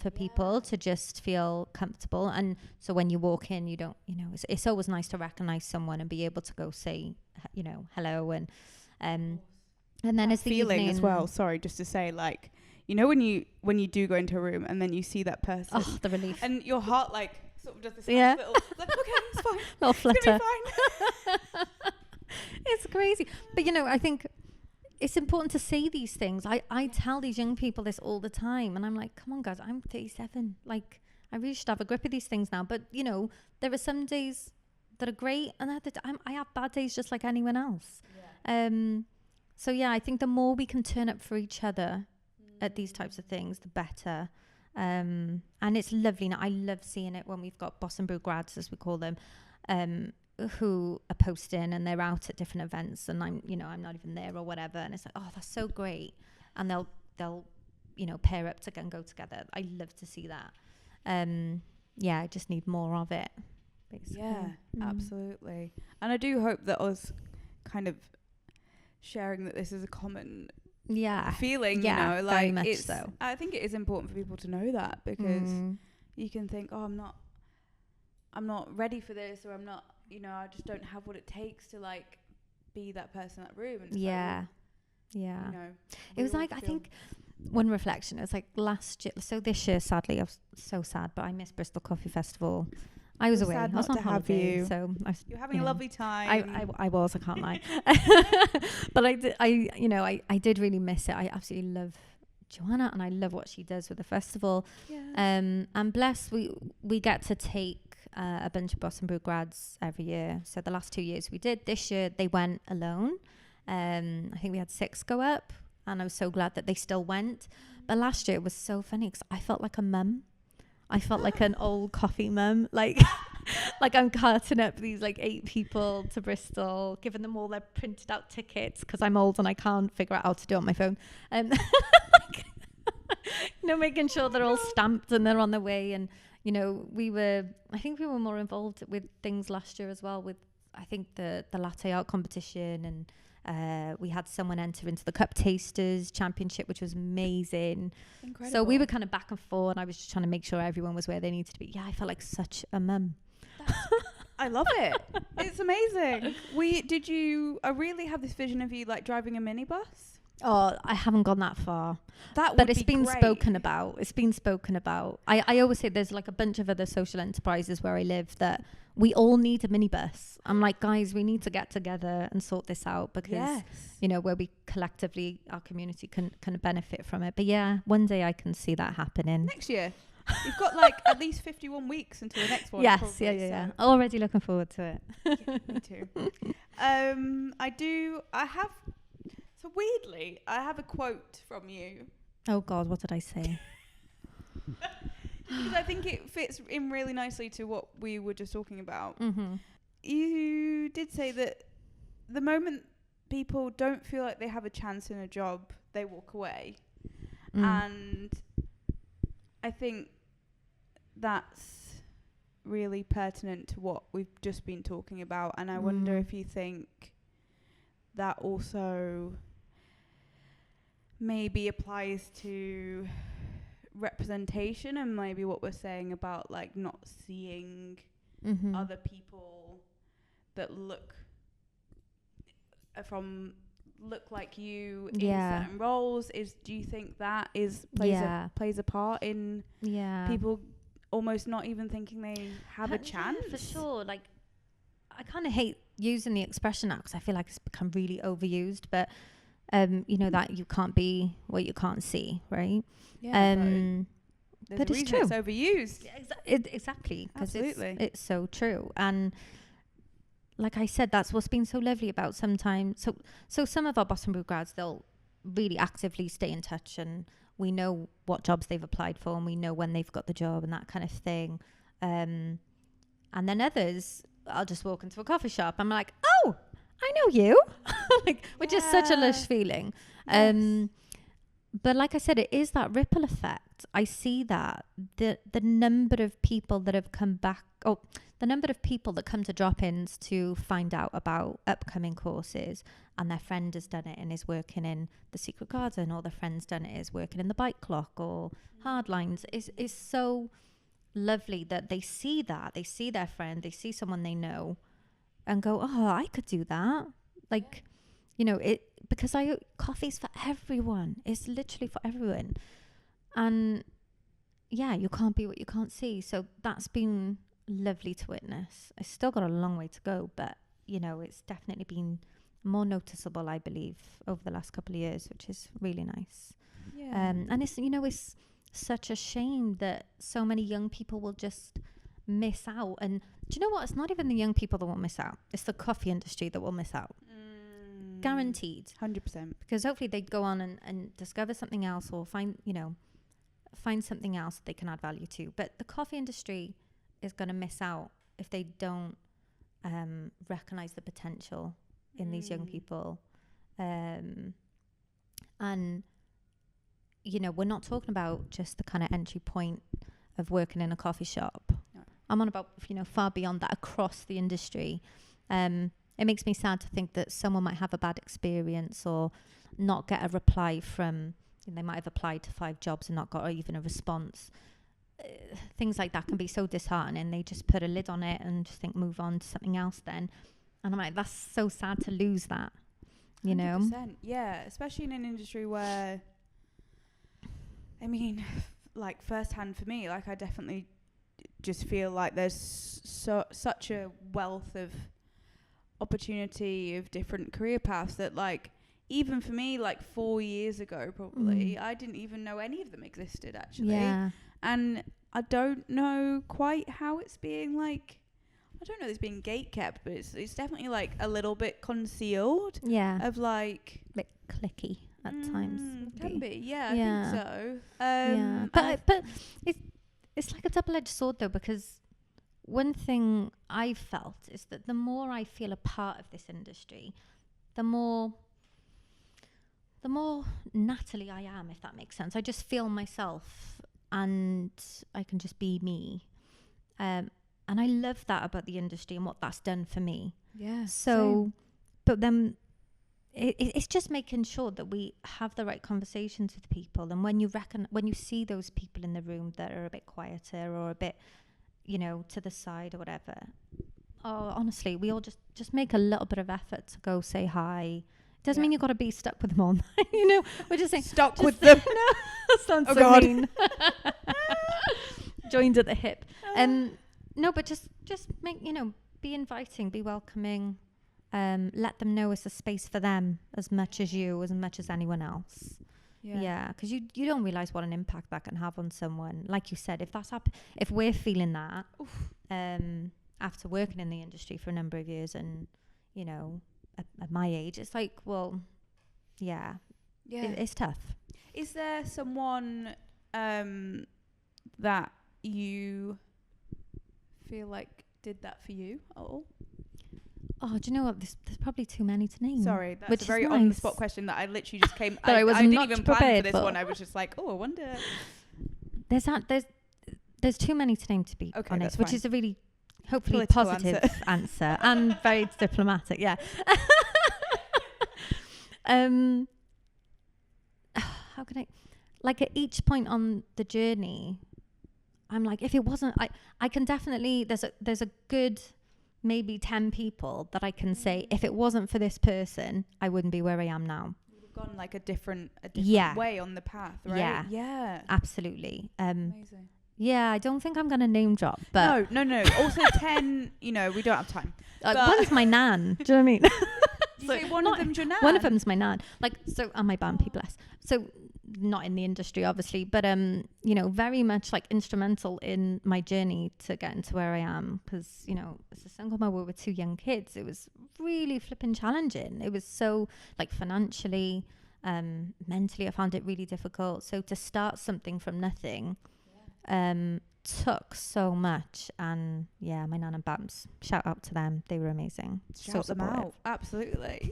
For people to just feel comfortable. And so when you walk in, you don't, you know, it's always nice to recognize someone and be able to go say, you know, hello. And then as the
feeling
evening
as well, sorry, just to say, like, you know, when you do go into a room and then you see that person,
oh, the relief,
and your heart like sort of does this
yeah,
nice little, like, okay, it's fine,
little flutter.
It's gonna be fine.
It's crazy. But you know, I think it's important to say these things. I tell these young people this all the time, and I'm like, come on guys, I'm 37, like I really should have a grip of these things now. But you know, there are some days that are great, and I have bad days just like anyone else. So yeah, I think the more we can turn up for each other at these types of things, the better. And it's lovely now. I love seeing it when we've got Boss and Brew grads, as we call them, who are posting and they're out at different events, and I'm not even there or whatever, and it's like, oh, that's so great. And they'll you know, pair up together and go together. I love to see that. I just need more of it, basically.
Yeah, absolutely. And I do hope that us kind of sharing that this is a common feeling, you know, like,
very much
it's
so.
I think it is important for people to know that, because you can think, oh, I'm not ready for this, or I'm not, you know, I just don't have what it takes to like be that person in that room. And
You know, it was like, I think one reflection, it was like last year, so this year sadly I was so sad, but I missed Bristol Coffee Festival. I was away. I was on holiday, so
you're having a lovely time.
I was. I can't lie. But I did really miss it. I absolutely love Joanna, and I love what she does with the festival.
Yeah.
And bless, we get to take a bunch of Boss and Brew grads every year. So the last 2 years we did. This year they went alone. I think we had 6 go up, and I was so glad that they still went. But last year it was so funny because I felt like a mum. I felt like an old coffee mum, like I'm carting up these like 8 people to Bristol, giving them all their printed out tickets because I'm old and I can't figure out how to do it on my phone. You know, making sure they're all stamped and they're on their way. And you know, I think we were more involved with things last year as well, with I think the latte art competition, and we had someone enter into the Cup Tasters Championship, which was amazing. Incredible. So we were kind of back and forth, and I was just trying to make sure everyone was where they needed to be. Yeah, I felt like such a mum.
I love it. It's amazing. I really have this vision of you like driving a minibus.
Oh, I haven't gone that far.
But
it's been
great.
spoken about. It's been spoken about. I always say there's like a bunch of other social enterprises where I live that we all need a minibus. I'm like, guys, we need to get together and sort this out, because you know, where we collectively, our community can benefit from it. But yeah, one day I can see that happening.
Next year. You've got like at least 51 weeks until the next one.
Yes,
probably,
yeah. Already looking forward to it.
Yeah, me too. So weirdly, I have a quote from you.
Oh God, what did I say?
Because I think it fits in really nicely to what we were just talking about.
Mm-hmm.
You did say that the moment people don't feel like they have a chance in a job, they walk away. And I think that's really pertinent to what we've just been talking about. And I wonder if you think that also maybe applies to representation, and maybe what we're saying about like not seeing other people that look like you in certain roles. Do you think that plays a part in people almost not even thinking they have a chance?
For sure. Like, I kind of hate using the expression now because I feel like it's become really overused, but you know, that you can't be what you can't see, right?
Yeah, but it's true. It's overused.
Exactly, because it's so true. And like I said, that's what's been so lovely about sometimes. So some of our Boss and Brew grads, they'll really actively stay in touch, and we know what jobs they've applied for, and we know when they've got the job and that kind of thing. And And then others, I'll just walk into a coffee shop. I'm like, oh, I know you. Like, which is such a lush feeling.
Yes.
But like I said, it is that ripple effect. I see that the number of people that have come back, the number of people that come to drop-ins to find out about upcoming courses, and their friend has done it and is working in the Secret Garden, or their friend's done it, is working in the Bike Clock or Hardlines, is so lovely that they see their friend, they see someone they know, and go, oh, I could do that. Like, you know, because coffee's for everyone. It's literally for everyone. And yeah, you can't be what you can't see. So that's been lovely to witness. I still got a long way to go, but you know, it's definitely been more noticeable, I believe, over the last couple of years, which is really nice.
Yeah.
And it's, you know, it's such a shame that so many young people will just miss out. And do you know what? It's not even the young people that won't miss out. It's the coffee industry that will miss out. Guaranteed.
100%.
Because hopefully they go on and discover something else, or find something else that they can add value to. But the coffee industry is going to miss out if they don't recognize the potential in these young people. And, you know, we're not talking about just the kind of entry point of working in a coffee shop.
No.
I'm on about, you know, far beyond that, across the industry. It makes me sad to think that someone might have a bad experience or not get a reply from, you know, they might have applied to 5 jobs and not got even a response. Things like that can be so disheartening. They just put a lid on it and just think, move on to something else then. And I'm like, that's so sad to lose that, you 100%. Know?
Yeah, especially in an industry where, I mean, like firsthand for me, like I definitely just feel like there's such a wealth of opportunity of different career paths that, like, even for me, like 4 years ago probably, I didn't even know any of them existed actually.
Yeah.
And I don't know quite how it's being, like, I don't know if it's being gatekept, but it's definitely like a little bit concealed.
Yeah.
Of like
a bit clicky at times.
Can be, yeah,
yeah.
I think so.
Yeah. But it's like a double-edged sword though, because one thing I've felt is that the more I feel a part of this industry, the more Natalie I am, if that makes sense. I just feel myself and I can just be me. And I love that about the industry and what that's done for me.
Yeah.
So,
same.
But then it's just making sure that we have the right conversations with people. And when you see those people in the room that are a bit quieter or a bit, you know, to the side or whatever, honestly, we all just make a little bit of effort to go say hi. Doesn't mean you've got to be stuck with them all. You know, we're just saying
stuck with them.
No, that sounds so
God.
mean. Joined at the hip. No, but just make, you know, be inviting, be welcoming. Let them know it's a space for them as much as anyone else. Yeah, because you don't realize what an impact that can have on someone. Like you said, if we're feeling that after working in the industry for a number of years, and you know, at my age, it's like, well, it's tough.
Is there someone that you feel like did that for you at all?
Oh, do you know what? There's probably too many to name.
Sorry, that's
which
a very
nice.
On the spot question that I literally just came.
I
didn't even plan for this one. I was just like, oh, I wonder.
There's too many to name, to be honest, which is a really hopefully
political
positive answer and very diplomatic. Yeah. How can like at each point on the journey, I'm like, if it wasn't, I can definitely, there's a good maybe 10 people that I can say, if it wasn't for this person, I wouldn't be where I am now.
You'd have gone like a different way on the path, right? Yeah.
Absolutely.
Amazing.
Yeah, I don't think I'm going to name drop, but
no. Also 10, you know, we don't have time.
One's my nan. Do you know what I mean?
You say one of them's your nan?
One of them's my nan. Like, so, and my band, people bless. So, not in the industry, obviously, but, you know, very much like instrumental in my journey to getting to where I am. Because, you know, as a single mother with 2 young kids, it was really flipping challenging. It was so, like, financially, mentally, I found it really difficult. So to start something from nothing, took so much. And yeah, my nan and Bams, shout out to them. They were amazing.
Shout them out. Absolutely.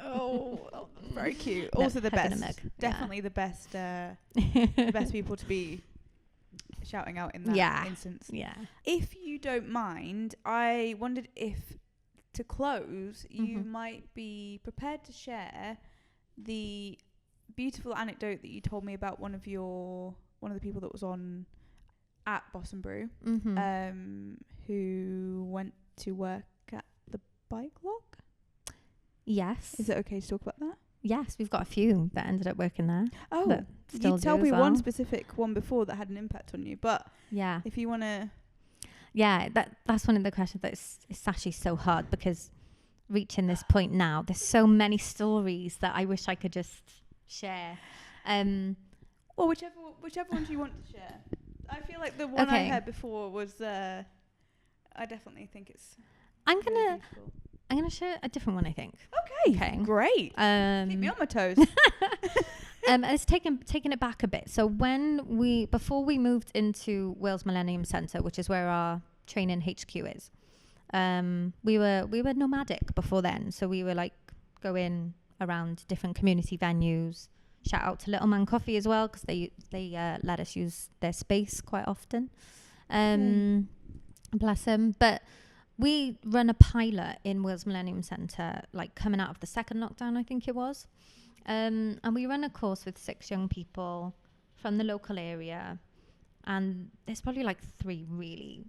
Oh, very cute.
No,
Also the
hug and a
best.
mug.
Definitely the best the best people to be shouting out in that instance.
Yeah.
If you don't mind, I wondered if, to close, you might be prepared to share the beautiful anecdote that you told me about one of the people that was on at Boss and Brew, who went to work at the bike lock.
Yes.
Is it okay to talk about that?
Yes, we've got a few that ended up working there.
Oh, you told me one specific one before that had an impact on you, but
yeah,
if you want to...
Yeah, that's one of the questions it's actually so hard, because reaching this point now, there's so many stories that I wish I could just share.
Or whichever one you want to share. I feel like the one I heard before was... I definitely think it's... I'm gonna share a different one, I think. Okay. Great. Keep me on my toes.
It's taken it back a bit. So before we moved into Wales Millennium Centre, which is where our training HQ is, we were nomadic before then. So we were like going around different community venues. Shout out to Little Man Coffee as well, because they let us use their space quite often. Bless them. But we run a pilot in Wales Millennium Centre, like coming out of the second lockdown, I think it was. And we run a course with 6 young people from the local area. And there's probably like 3 really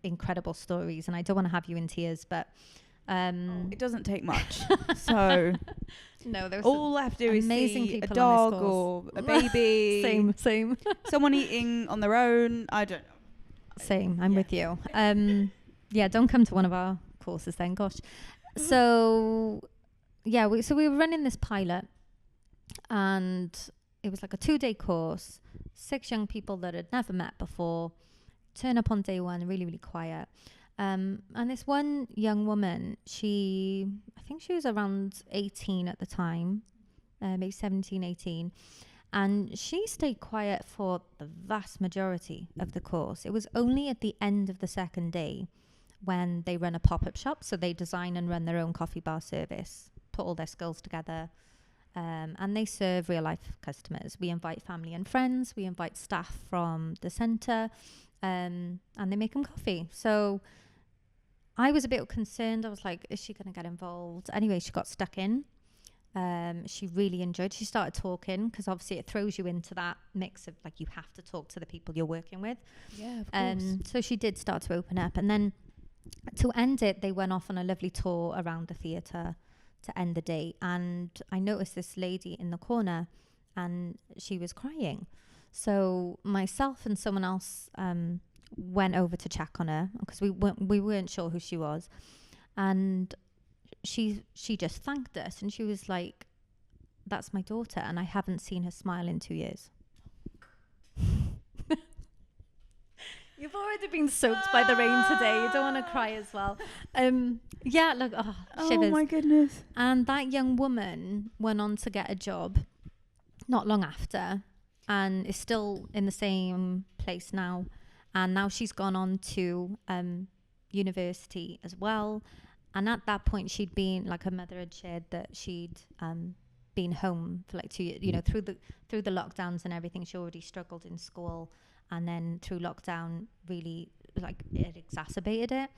incredible stories. And I don't want to have you in tears, but...
it doesn't take much. So...
No, there's
all I have to do is see a dog or a baby.
Same.
Someone eating on their own. I don't know.
Same. I'm with you. Yeah, don't come to one of our courses then. Gosh. So... Yeah, we were running this pilot, and it was like a 2-day course. 6 young people that had never met before turn up on day 1, really, really quiet. And this one young woman, I think she was around 18 at the time, maybe 17, 18. And she stayed quiet for the vast majority of the course. It was only at the end of the second day when they run a pop-up shop. So they design and run their own coffee bar service, put all their skills together, and they serve real life customers. We invite family and friends, we invite staff from the centre, and they make them coffee. So I was a bit concerned. I was like, is she going to get involved? Anyway, she got stuck in. She really enjoyed. She started talking, because obviously it throws you into that mix of like, you have to talk to the people you're working with.
Yeah, of course.
So she did start to open up, and then to end it, they went off on a lovely tour around the theatre to end the day. And I noticed this lady in the corner, and she was crying. So myself and someone else went over to check on her, because we weren't sure who she was. And she just thanked us, and she was like, that's my daughter, and I haven't seen her smile in 2 years. You've already been soaked by the rain today. You don't want to cry as well. Yeah, look, shivers.
Oh my goodness.
And that young woman went on to get a job not long after, and is still in the same place now. And now she's gone on to university as well. And at that point, she'd been, like, her mother had shared that she'd been home for like 2 years, you know, through the lockdowns and everything. She already struggled in school, and then through lockdown, really, like, it exacerbated it.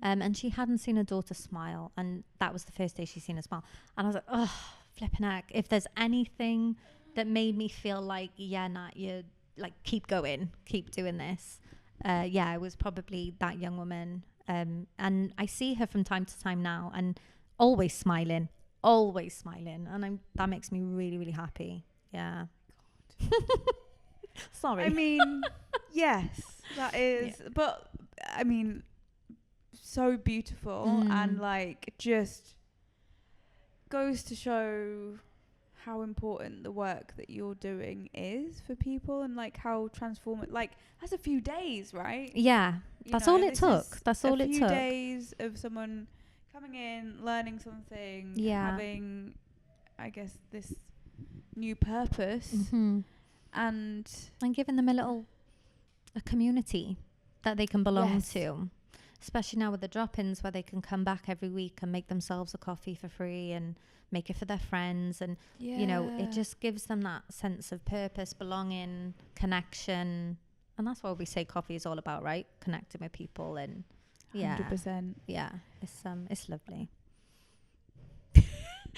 And she hadn't seen her daughter smile, and that was the first day she'd seen her smile. And I was like, oh, flipping heck. If there's anything that made me feel like, yeah, Nat, you like, keep going, keep doing this. Yeah, it was probably that young woman. And I see her from time to time now, and always smiling. And that makes me really, really happy. Yeah. Sorry.
I mean, yes, that is. Yeah. But, I mean, so beautiful, and, like, just goes to show how important the work that you're doing is for people, and, like, how transformative. Like, that's a few days, right?
Yeah. That's all it took. That's all it took.
A few days of someone coming in, learning something, having, I guess, this new purpose, and
giving them a little a community that they can belong
Yes.
to, especially now with the drop-ins where they can come back every week and make themselves a coffee for free and make it for their friends. And, you know, it just gives them that sense of purpose, belonging, connection. And that's what we say coffee is all about, right? Connecting with people. And
100%.
yeah, it's lovely.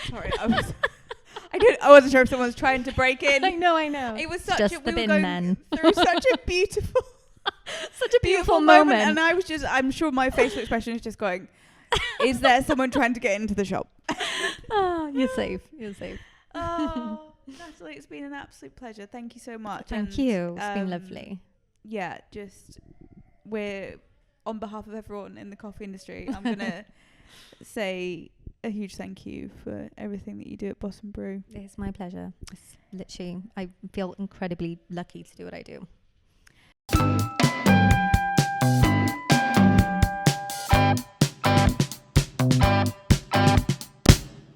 Sorry, I wasn't sure if someone was trying to break in.
I know.
It was such
just
a,
the
we were
bin
going
men.
through such a beautiful,
beautiful
moment.
moment.
And I'm sure my facial expression is just going, is there someone trying to get into the shop?
Oh, you're safe.
Oh, Natalie, it's been an absolute pleasure. Thank you so much.
Thank you. It's been lovely.
Yeah, just we're on behalf of everyone in the coffee industry. I'm gonna say a huge thank you for everything that you do at Boss and Brew.
It's my pleasure. It's literally, I feel incredibly lucky to do what I do.